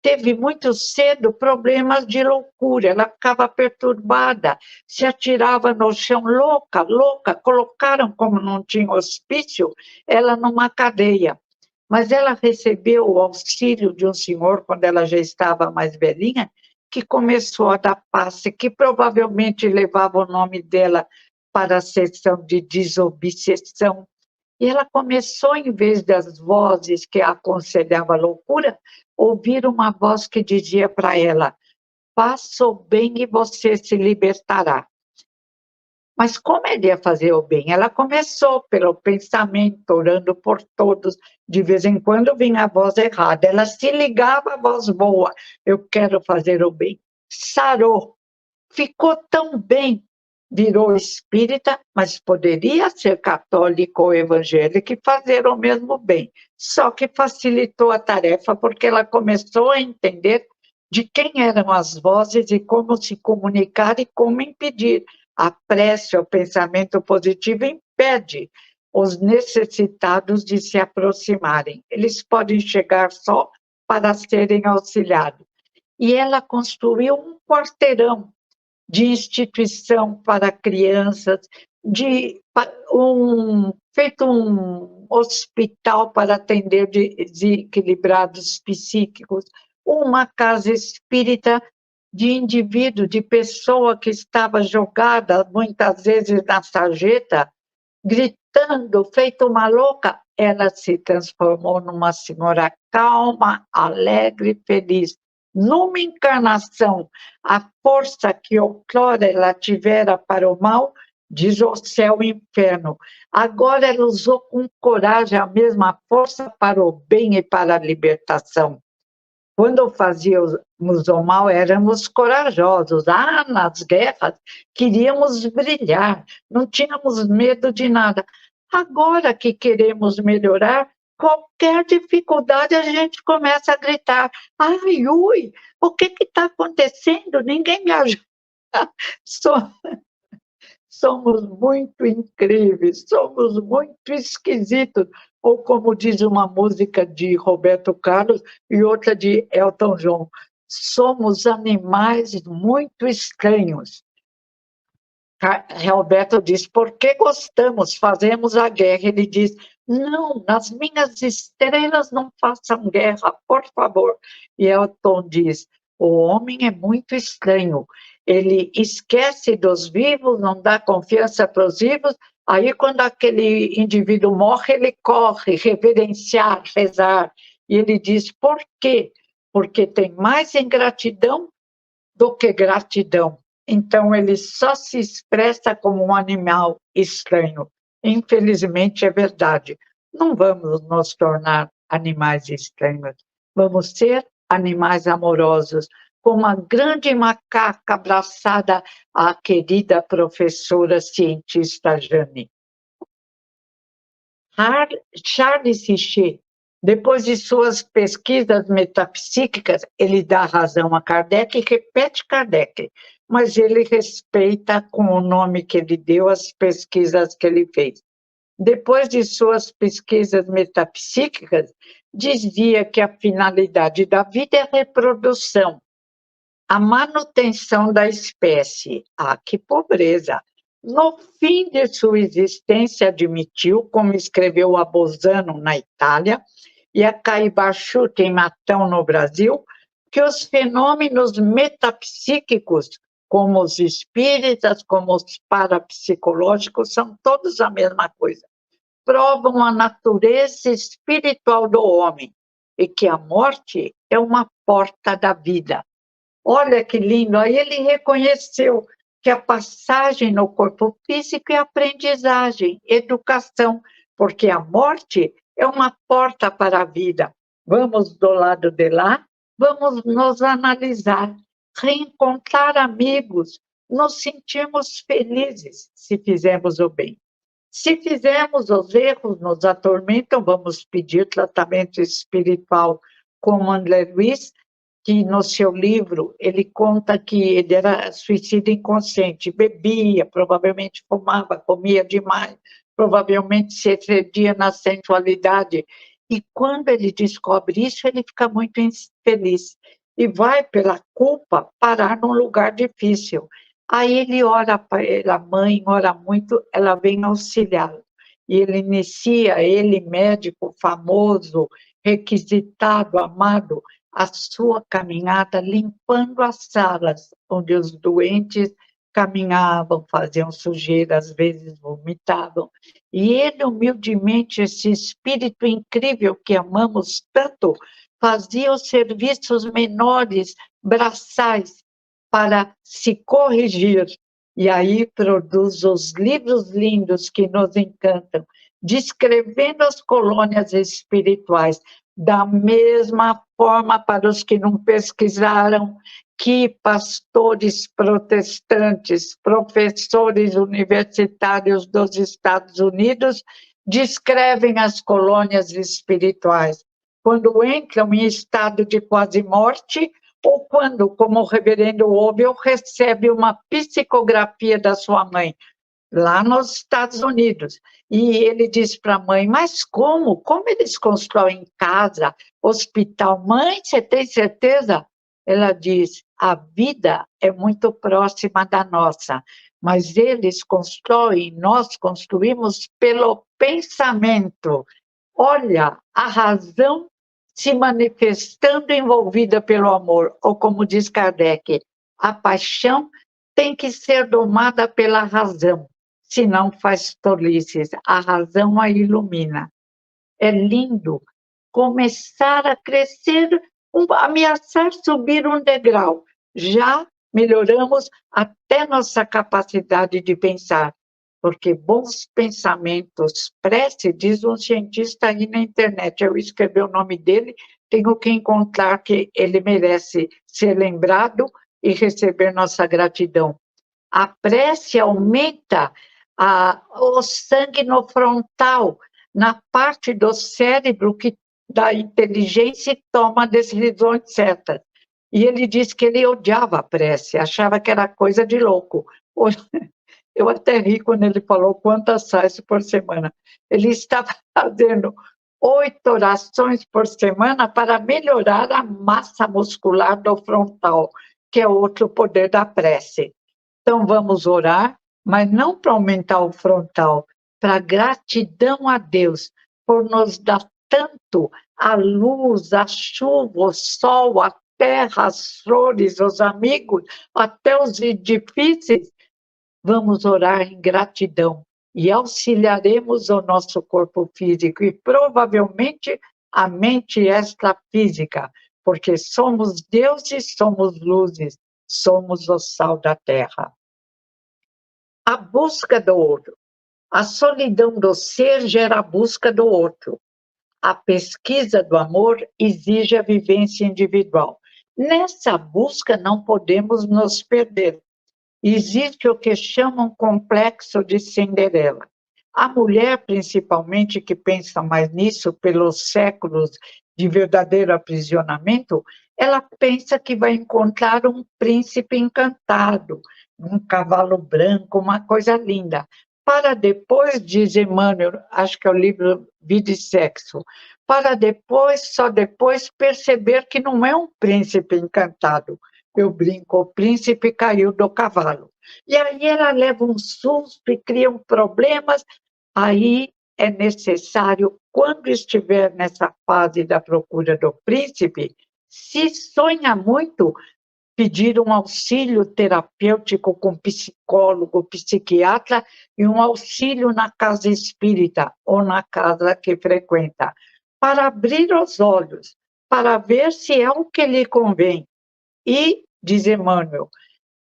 S2: teve muito cedo problemas de loucura, ela ficava perturbada, se atirava no chão, louca, louca, colocaram, como não tinha hospício, ela numa cadeia. Mas ela recebeu o auxílio de um senhor, quando ela já estava mais velhinha, que começou a dar passe, que provavelmente levava o nome dela para a sessão de desobsessão. E ela começou, em vez das vozes que a aconselhavam a loucura, ouvir uma voz que dizia para ela: faça o bem e você se libertará. Mas como ela ia fazer o bem? Ela começou pelo pensamento, orando por todos. De vez em quando vinha a voz errada. Ela se ligava à voz boa. Eu quero fazer o bem. Sarou. Ficou tão bem. Virou espírita, mas poderia ser católico ou evangélico e fazer o mesmo bem. Só que facilitou a tarefa porque ela começou a entender de quem eram as vozes e como se comunicar e como impedir. A prece, o pensamento positivo impede os necessitados de se aproximarem. Eles podem chegar só para serem auxiliados. E ela construiu um quarteirão de instituição para crianças, feito um hospital para atender desequilibrados psíquicos, uma casa espírita de indivíduo, de pessoa que estava jogada, muitas vezes na sarjeta, gritando, feito uma louca, ela se transformou numa senhora calma, alegre, feliz. Numa encarnação, a força que outrora ela tivera para o mal, diz o céu e o inferno. Agora ela usou com coragem a mesma força para o bem e para a libertação. Quando fazíamos o mal, éramos corajosos. Nas guerras, queríamos brilhar, não tínhamos medo de nada. Agora que queremos melhorar, qualquer dificuldade a gente começa a gritar: ai, ui, o que está acontecendo? Ninguém me ajuda. Somos muito incríveis, somos muito esquisitos. Ou como diz uma música de Roberto Carlos e outra de Elton John, somos animais muito estranhos. Roberto diz: por que gostamos, fazemos a guerra? Ele diz: não, nas minhas estrelas não façam guerra, por favor. E Elton diz: o homem é muito estranho, ele esquece dos vivos, não dá confiança para os vivos, aí quando aquele indivíduo morre, ele corre, reverenciar, rezar. E ele diz: por quê? Porque tem mais ingratidão do que gratidão. Então, ele só se expressa como um animal estranho. Infelizmente, é verdade. Não vamos nos tornar animais estranhos. Vamos ser animais amorosos, como a grande macaca abraçada à querida professora cientista Jane. Charles Richer, depois de suas pesquisas metapsíquicas, ele dá razão a Kardec e repete Kardec, mas ele respeita com o nome que ele deu as pesquisas que ele fez. Depois de suas pesquisas metapsíquicas, dizia que a finalidade da vida é a reprodução, a manutenção da espécie. Ah, que pobreza! No fim de sua existência, admitiu, como escreveu a Bosano na Itália e a Caibachuta em Matão no Brasil, que os fenômenos metapsíquicos, como os espíritas, como os parapsicológicos, são todos a mesma coisa. Provam a natureza espiritual do homem e que a morte é uma porta da vida. Olha que lindo! Aí ele reconheceu que a passagem no corpo físico é aprendizagem, educação, porque a morte é uma porta para a vida. Vamos do lado de lá, vamos nos analisar, reencontrar amigos, nos sentirmos felizes se fizermos o bem. Se fizermos os erros, nos atormentam, vamos pedir tratamento espiritual como André Luiz, que no seu livro ele conta que ele era suicida inconsciente, bebia, provavelmente fumava, comia demais, provavelmente se excedia na sensualidade. E quando ele descobre isso, ele fica muito infeliz e vai, pela culpa, parar num lugar difícil. Aí ele ora para ela, a mãe ora muito, ela vem auxiliá-lo. E ele inicia, ele médico famoso, requisitado, amado, a sua caminhada limpando as salas onde os doentes caminhavam, faziam sujeira, às vezes vomitavam. E ele, humildemente, esse espírito incrível que amamos tanto, fazia os serviços menores, braçais, para se corrigir. E aí produz os livros lindos que nos encantam, descrevendo as colônias espirituais, da mesma forma para os que não pesquisaram, que pastores protestantes, professores universitários dos Estados Unidos descrevem as colônias espirituais, quando entram em estado de quase morte, ou quando, como o reverendo Obel, recebe uma psicografia da sua mãe, lá nos Estados Unidos. E ele diz para a mãe, mas como? Como eles constroem casa, hospital? Mãe, você tem certeza? Ela diz, a vida é muito próxima da nossa, mas eles constroem, nós construímos pelo pensamento. Olha, a razão se manifestando envolvida pelo amor, ou como diz Kardec, a paixão tem que ser domada pela razão, senão faz tolices, a razão a ilumina. É lindo começar a crescer, ameaçar subir um degrau. Já melhoramos até nossa capacidade de pensar, porque bons pensamentos, prece, diz um cientista aí na internet, eu escrevi o nome dele, tenho que encontrar que ele merece ser lembrado e receber nossa gratidão. A prece aumenta o sangue no frontal, na parte do cérebro que da inteligência e toma decisões certas. E ele disse que ele odiava a prece, achava que era coisa de louco. Eu até ri quando ele falou quantas sais por semana. Ele estava fazendo 8 orações por semana para melhorar a massa muscular do frontal, que é outro poder da prece. Então, vamos orar, mas não para aumentar o frontal, para gratidão a Deus por nos dar tanto a luz, a chuva, o sol, a terra, as flores, os amigos, até os edifícios. Vamos orar em gratidão e auxiliaremos o nosso corpo físico e provavelmente a mente extrafísica, porque somos deuses, somos luzes, somos o sal da terra. A busca do outro. A solidão do ser gera a busca do outro. A pesquisa do amor exige a vivência individual. Nessa busca não podemos nos perder. Existe o que chamam complexo de Cinderela. A mulher, principalmente, que pensa mais nisso pelos séculos de verdadeiro aprisionamento, ela pensa que vai encontrar um príncipe encantado, um cavalo branco, uma coisa linda. Para depois, diz Emmanuel, acho que é o livro Vida e Sexo, para depois, só depois, perceber que não é um príncipe encantado. Eu brinco, o príncipe caiu do cavalo. E aí ela leva um susto e cria problemas. Aí é necessário, quando estiver nessa fase da procura do príncipe, se sonha muito, pedir um auxílio terapêutico com psicólogo, psiquiatra e um auxílio na casa espírita ou na casa que frequenta, para abrir os olhos, para ver se é o que lhe convém. E, diz Emmanuel,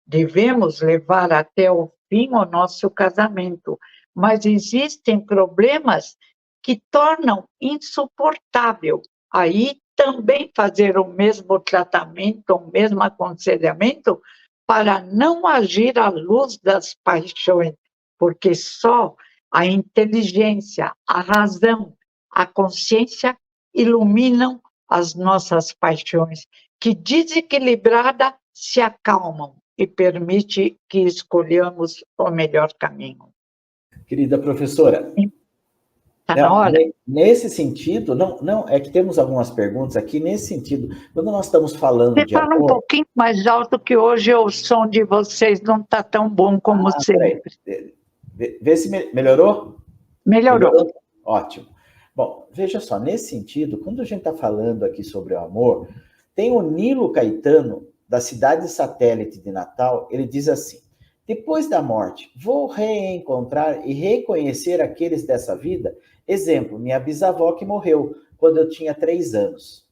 S2: devemos levar até o fim o nosso casamento, mas existem problemas que tornam insuportável. Aí também fazer o mesmo tratamento, o mesmo aconselhamento, para não agir à luz das paixões, porque só a inteligência, a razão, a consciência iluminam as nossas paixões, que desequilibrada se acalmam e permite que escolhamos o melhor caminho.
S3: Querida professora,
S2: Está na hora?
S3: Nesse sentido, não, é que temos algumas perguntas aqui nesse sentido. Quando nós estamos falando
S2: Você
S3: de
S2: fala
S3: amor...
S2: um pouquinho mais alto, que hoje o som de vocês não está tão bom como sempre.
S3: Vê se melhorou?
S2: Melhorou.
S3: Ótimo. Bom, veja só, nesse sentido, quando a gente está falando aqui sobre o amor, tem o Nilo Caetano, da cidade satélite de Natal, ele diz assim: depois da morte, vou reencontrar e reconhecer aqueles dessa vida. Exemplo, minha bisavó que morreu quando eu tinha 3 anos.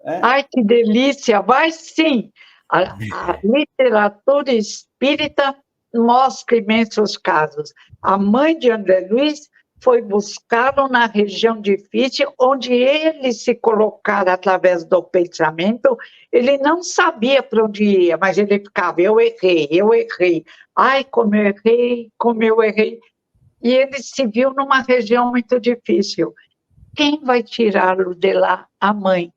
S2: Ai, que delícia! Vai sim! A literatura espírita mostra imensos casos. A mãe de André Luiz foi buscá-lo na região difícil, onde ele se colocara através do pensamento. Ele não sabia para onde ia, mas ele ficava: eu errei, eu errei. Ai, como eu errei, como eu errei. E ele se viu numa região muito difícil. Quem vai tirá-lo de lá? A mãe.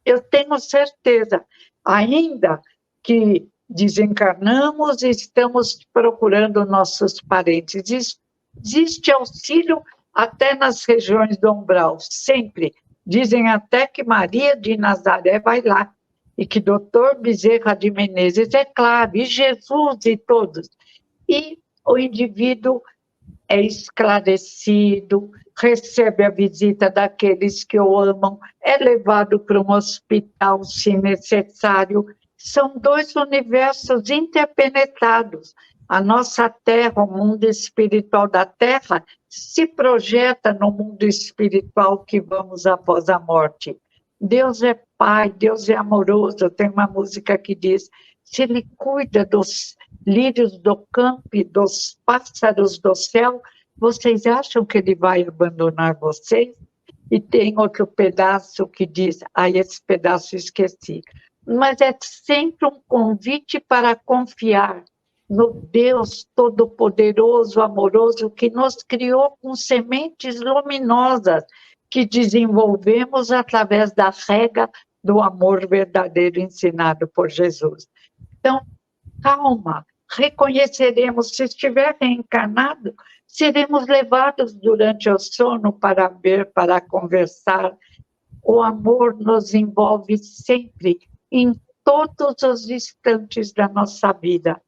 S2: Eu tenho certeza, ainda que desencarnamos e estamos procurando nossos parentes. Existe auxílio até nas regiões do umbral, sempre. Dizem até que Maria de Nazaré vai lá, e que Dr. Bezerra de Menezes, é claro, e Jesus e todos. E o indivíduo é esclarecido, recebe a visita daqueles que o amam, é levado para um hospital, se necessário. São 2 universos interpenetrados. A nossa Terra, o mundo espiritual da Terra, se projeta no mundo espiritual que vamos após a morte. Deus é Pai, Deus é amoroso. Tem uma música que diz: se Ele cuida dos lírios do campo e dos pássaros do céu, vocês acham que Ele vai abandonar vocês? E tem outro pedaço que diz, esse pedaço esqueci, mas é sempre um convite para confiar no Deus Todo-Poderoso, amoroso, que nos criou com sementes luminosas, que desenvolvemos através da rega do amor verdadeiro ensinado por Jesus. Então, calma, reconheceremos, se estiver reencarnado, seremos levados durante o sono para ver, para conversar. O amor nos envolve sempre, em todos os instantes da nossa vida.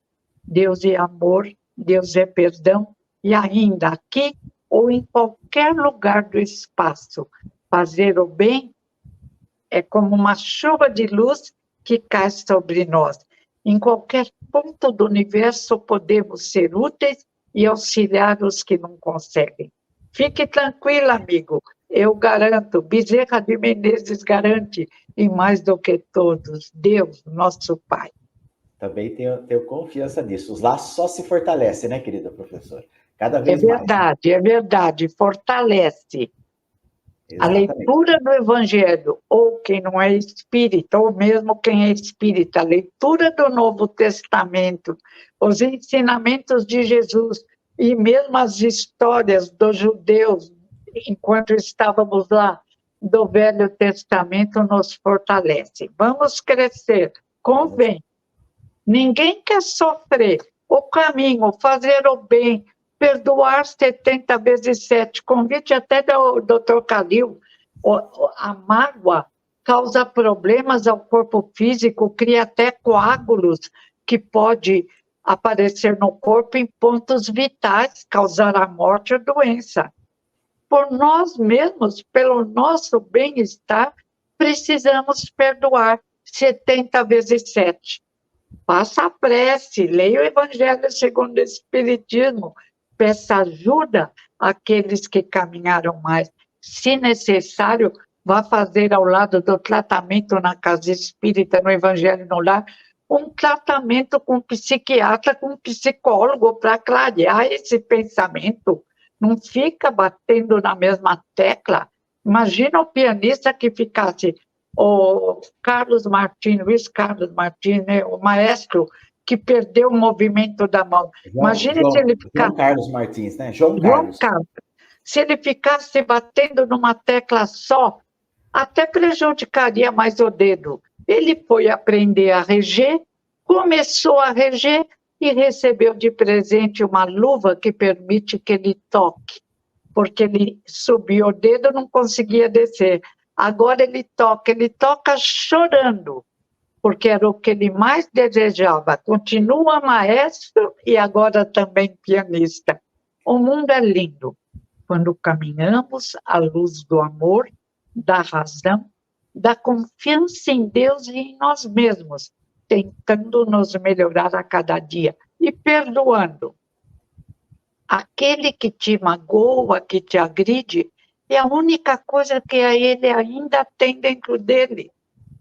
S2: Deus é amor, Deus é perdão, e ainda aqui ou em qualquer lugar do espaço, fazer o bem é como uma chuva de luz que cai sobre nós. Em qualquer ponto do universo podemos ser úteis e auxiliar os que não conseguem. Fique tranquilo, amigo. Eu garanto, Bezerra de Menezes garante, e mais do que todos, Deus, nosso Pai.
S3: Também tenho confiança nisso. Os laços só se fortalecem, né, querida professora? Cada vez mais.
S2: É verdade, fortalece. Exatamente. A leitura do Evangelho, ou quem não é espírita, ou mesmo quem é espírita, a leitura do Novo Testamento, os ensinamentos de Jesus, E mesmo as histórias dos judeus, enquanto estávamos lá, do Velho Testamento, nos fortalece. Vamos crescer, convém. Ninguém quer sofrer. O caminho, fazer o bem, perdoar 70 vezes 7. Convite até do Dr. Calil. A mágoa causa problemas ao corpo físico, cria até coágulos que pode aparecer no corpo em pontos vitais, causar a morte ou doença. Por nós mesmos, pelo nosso bem-estar, precisamos perdoar 70 vezes 7. Faça a prece, leia o Evangelho segundo o Espiritismo, peça ajuda àqueles que caminharam mais. Se necessário, vá fazer ao lado do tratamento na casa espírita, no Evangelho no Lar, um tratamento com psiquiatra, com psicólogo, para clarear esse pensamento. Não fica batendo na mesma tecla. Imagina o pianista que ficasse, o Carlos Martins, Luiz Carlos Martins, né, o maestro que perdeu o movimento da mão. Imagina se ele ficasse...
S3: João Carlos Martins, né? João
S2: Carlos.
S3: Carlos.
S2: Se ele ficasse batendo numa tecla só, até prejudicaria mais o dedo. Ele foi aprender a reger, começou a reger e recebeu de presente uma luva que permite que ele toque, porque ele subiu o dedo e não conseguia descer. Agora ele toca chorando, porque era o que ele mais desejava. Continua maestro e agora também pianista. O mundo é lindo quando caminhamos à luz do amor, da razão, da confiança em Deus e em nós mesmos, tentando nos melhorar a cada dia e perdoando. Aquele que te magoa, que te agride, é a única coisa que ele ainda tem dentro dele.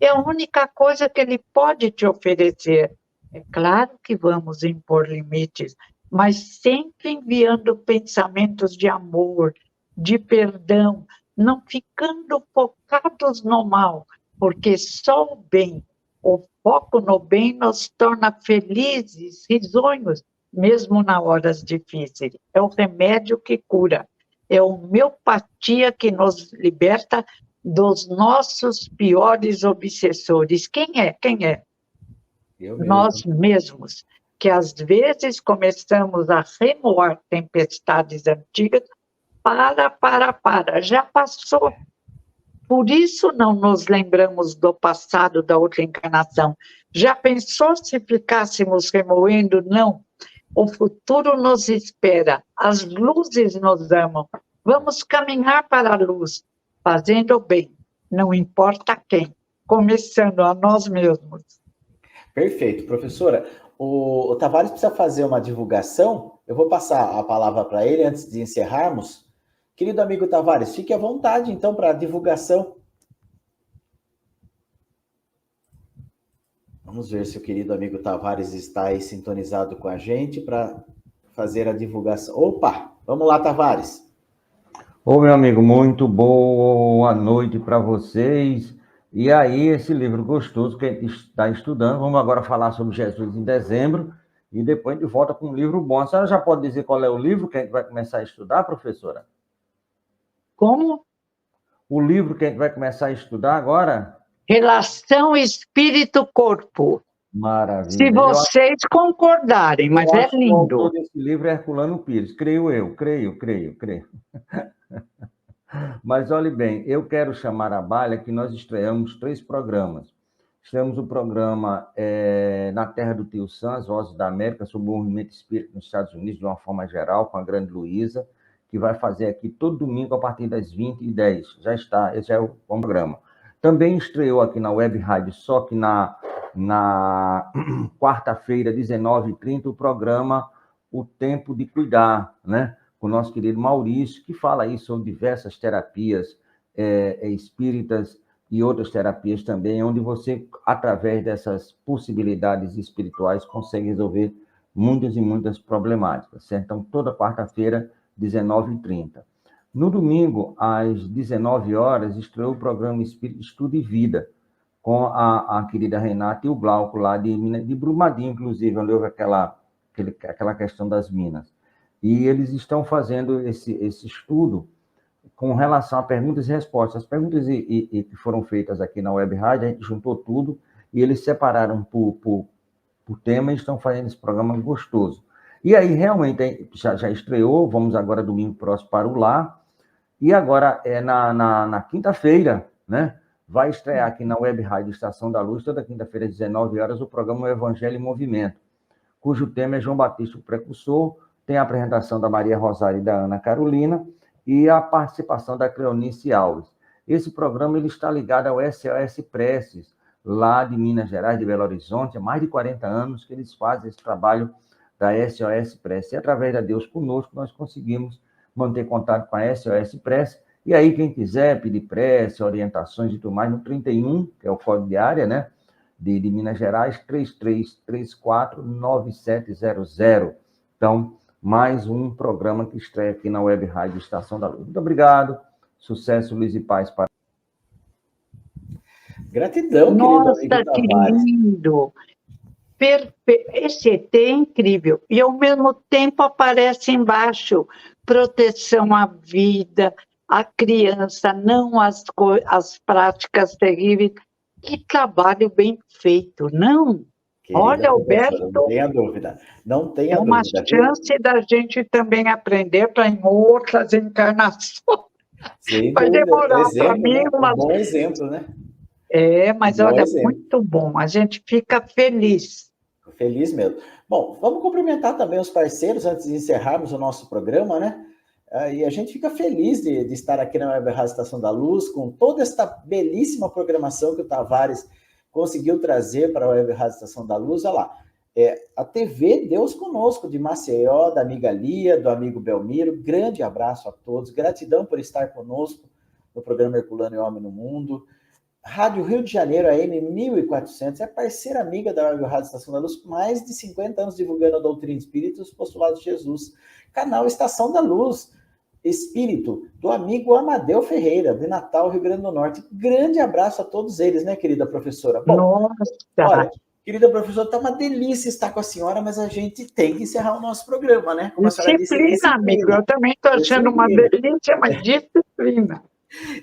S2: É a única coisa que ele pode te oferecer. É claro que vamos impor limites, mas sempre enviando pensamentos de amor, de perdão, não ficando focados no mal, porque só o bem, o foco no bem nos torna felizes, risonhos, mesmo nas horas difíceis. É o remédio que cura, é a homeopatia que nos liberta dos nossos piores obsessores. Quem é? Quem é? Nós mesmos, que às vezes começamos a remoar tempestades antigas. Para, já passou. Por isso não nos lembramos do passado, da outra encarnação. Já pensou se ficássemos remoendo? Não. O futuro nos espera, as luzes nos amam. Vamos caminhar para a luz, fazendo o bem, não importa quem, começando a nós mesmos.
S3: Perfeito, professora. O Tavares precisa fazer uma divulgação. Eu vou passar a palavra para ele antes de encerrarmos. Querido amigo Tavares, fique à vontade, então, para a divulgação. Vamos ver se o querido amigo Tavares está aí sintonizado com a gente para fazer a divulgação. Opa! Vamos lá, Tavares.
S4: Ô, meu amigo, muito boa noite para vocês. E aí, esse livro gostoso que a gente está estudando, vamos agora falar sobre Jesus em dezembro, e depois a gente volta com um livro bom. A senhora já pode dizer qual é o livro que a gente vai começar a estudar, professora?
S2: Como?
S4: O livro que a gente vai começar a estudar agora?
S2: Relação espírito-corpo.
S4: Maravilha.
S2: Se vocês concordarem, mas é lindo. O
S4: autor desse livro é Herculano Pires, creio eu, creio. Mas olhe bem, eu quero chamar a baila que nós estreamos 3 programas. Estreamos o programa Na Terra do Tio Sam, as Vozes da América, sobre o movimento espírita nos Estados Unidos, de uma forma geral, com a grande Luísa, que vai fazer aqui todo domingo a partir das 20h10. Já está, esse é o programa. Também estreou aqui na Web Rádio, só que na quarta-feira, 19h30, o programa O Tempo de Cuidar, né? Com o nosso querido Maurício, que fala aí sobre diversas terapias espíritas e outras terapias também, onde você, através dessas possibilidades espirituais, consegue resolver muitas e muitas problemáticas, certo? Então, toda quarta-feira, 19h30. No domingo, às 19h, estreou o programa Espírito Estudo e Vida, com a querida Renata e o Glauco, lá de Brumadinho, inclusive, onde houve aquela questão das minas. e eles estão fazendo esse estudo com relação a perguntas e respostas. As perguntas que foram feitas aqui na Web Rádio, a gente juntou tudo e eles separaram por tema e estão fazendo esse programa gostoso. E aí, realmente, já estreou, vamos agora, domingo próximo, para o Lar, e agora, na quinta-feira, né, vai estrear aqui na Web Rádio Estação da Luz, toda quinta-feira, às 19 horas, o programa O Evangelho em Movimento, cujo tema é João Batista, o Precursor, tem a apresentação da Maria Rosário e da Ana Carolina, e a participação da Cleonice Alves. Esse programa ele está ligado ao SOS Preces, lá de Minas Gerais, de Belo Horizonte, há mais de 40 anos que eles fazem esse trabalho da SOS Preces. E através da Deus Conosco, nós conseguimos manter contato com a SOS Preces. E aí, quem quiser pedir prece, orientações e tudo mais, no 31, que é o código de área, né, de Minas Gerais, 3334-9700. Então, mais um programa que estreia aqui na Web Rádio Estação da Luz. Muito obrigado, sucesso, luz e paz para...
S3: Gratidão,
S2: Nossa,
S3: querido amigo
S2: que
S3: Tavares.
S2: lindo! Esse ET é incrível. E, ao mesmo tempo, aparece embaixo proteção à vida, à criança, não as práticas terríveis. Que trabalho bem feito, não?
S3: Querida
S2: Olha, Alberto,
S3: professora, não tenha dúvida. Não tenha
S2: é uma
S3: dúvida, viu?
S2: chance da gente também aprender para em outras encarnações.
S3: Sem
S2: Vai
S3: dúvida.
S2: demorar para
S3: Exemplo,
S2: mim,
S3: né? Um bom exemplo, né?
S2: mas
S3: Um bom
S2: olha,
S3: exemplo.
S2: muito bom. A gente fica feliz.
S3: Feliz mesmo. Bom, vamos cumprimentar também os parceiros antes de encerrarmos o nosso programa, né? E a gente fica feliz de estar aqui na Web Rádio Estação da Luz, com toda esta belíssima programação que o Tavares conseguiu trazer para a Web Rádio Estação da Luz. Olha lá, a TV Deus Conosco, de Maceió, da amiga Lia, do amigo Belmiro. Grande abraço a todos, gratidão por estar conosco no programa Herculano e Homem no Mundo. Rádio Rio de Janeiro, AM 1400, é parceira amiga da Web Rádio Estação da Luz, mais de 50 anos divulgando a doutrina espírita e os postulados de Jesus. Canal Estação da Luz, Espírito, do amigo Amadeu Ferreira, de Natal, Rio Grande do Norte. Grande abraço a todos eles, né, querida professora? Bom,
S2: Nossa,
S3: olha, querida professora, tá uma delícia estar com a senhora, mas a gente tem que encerrar o nosso programa, né? Como a senhora disse,
S2: disciplina, amigo. Eu também estou achando uma delícia, mas disciplina.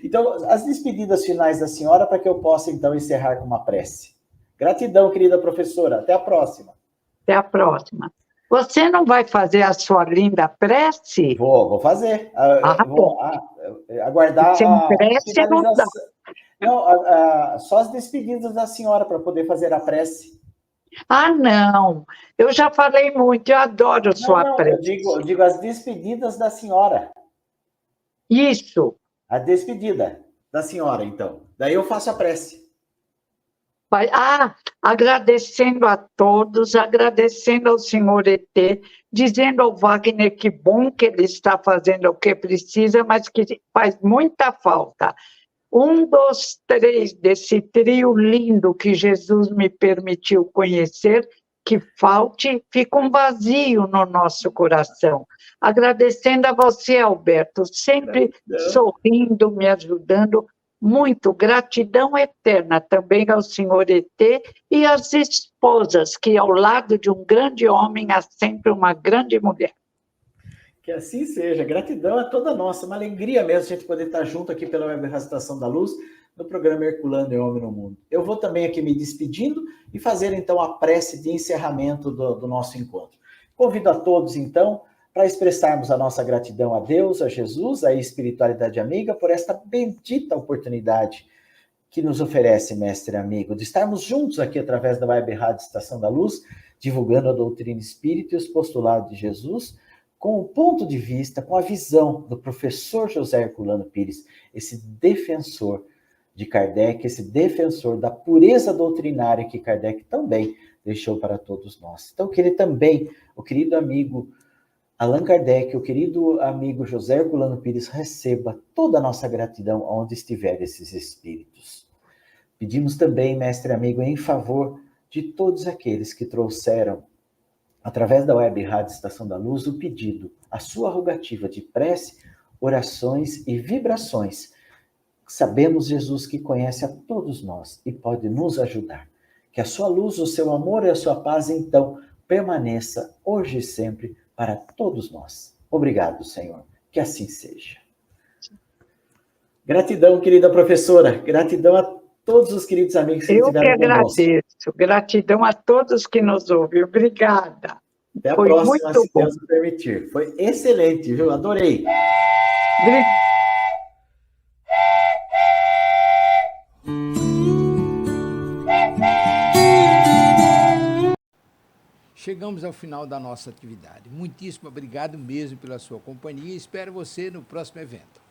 S3: Então, as despedidas finais da senhora, para que eu possa, então, encerrar com uma prece. Gratidão, querida professora. Até a próxima.
S2: Até a próxima. Você não vai fazer a sua linda prece?
S3: Vou fazer. Vou aguardar
S2: Sem
S3: a
S2: prece não dá.
S3: Não, só as despedidas da senhora para poder fazer a prece.
S2: Ah, não. Eu já falei muito, eu adoro sua
S3: Não,
S2: prece.
S3: eu digo as despedidas da senhora.
S2: Isso.
S3: A despedida da senhora, então. Daí eu faço a prece.
S2: Agradecendo a todos, agradecendo ao senhor ET, dizendo ao Wagner que bom que ele está fazendo o que precisa, mas que faz muita falta. 1, 2, 3 desse trio lindo que Jesus me permitiu conhecer, que falte, fica um vazio no nosso coração. Agradecendo a você, Alberto, sempre sorrindo, me ajudando. Muito gratidão eterna também ao senhor ET e às esposas, que ao lado de um grande homem há sempre uma grande mulher.
S3: Que assim seja. Gratidão é toda nossa. Uma alegria mesmo a gente poder estar junto aqui pela Web Rádio Estação da Luz, no programa Herculano e Homem no Mundo. Eu vou também aqui me despedindo e fazer, então, a prece de encerramento do nosso encontro. Convido a todos, então, para expressarmos a nossa gratidão a Deus, a Jesus, à espiritualidade amiga, por esta bendita oportunidade que nos oferece, mestre amigo, de estarmos juntos aqui através da Web Rádio Estação da Luz, divulgando a doutrina espírita e os postulados de Jesus, com o ponto de vista, com a visão do professor José Herculano Pires, esse defensor de Kardec, esse defensor da pureza doutrinária que Kardec também deixou para todos nós. Então, que ele também, o querido amigo Allan Kardec, o querido amigo José Herculano Pires, receba toda a nossa gratidão onde estiver esses espíritos. Pedimos também, mestre amigo, em favor de todos aqueles que trouxeram, através da Web Rádio Estação da Luz, o pedido, a sua rogativa de prece, orações e vibrações. Sabemos, Jesus, que conhece a todos nós e pode nos ajudar. Que a sua luz, o seu amor e a sua paz, então, permaneça hoje e sempre para todos nós. Obrigado, Senhor. Que assim seja. Gratidão, querida professora. Gratidão a todos os queridos amigos que
S2: Eu que
S3: estiveram conosco.
S2: agradeço. Gratidão a todos que nos ouviram. Obrigada.
S3: Até a
S2: Foi
S3: próxima,
S2: muito
S3: se
S2: bom.
S3: Deus me permitir. Foi excelente, viu? Adorei.
S1: Chegamos ao final da nossa atividade. Muitíssimo obrigado mesmo pela sua companhia e espero você no próximo evento.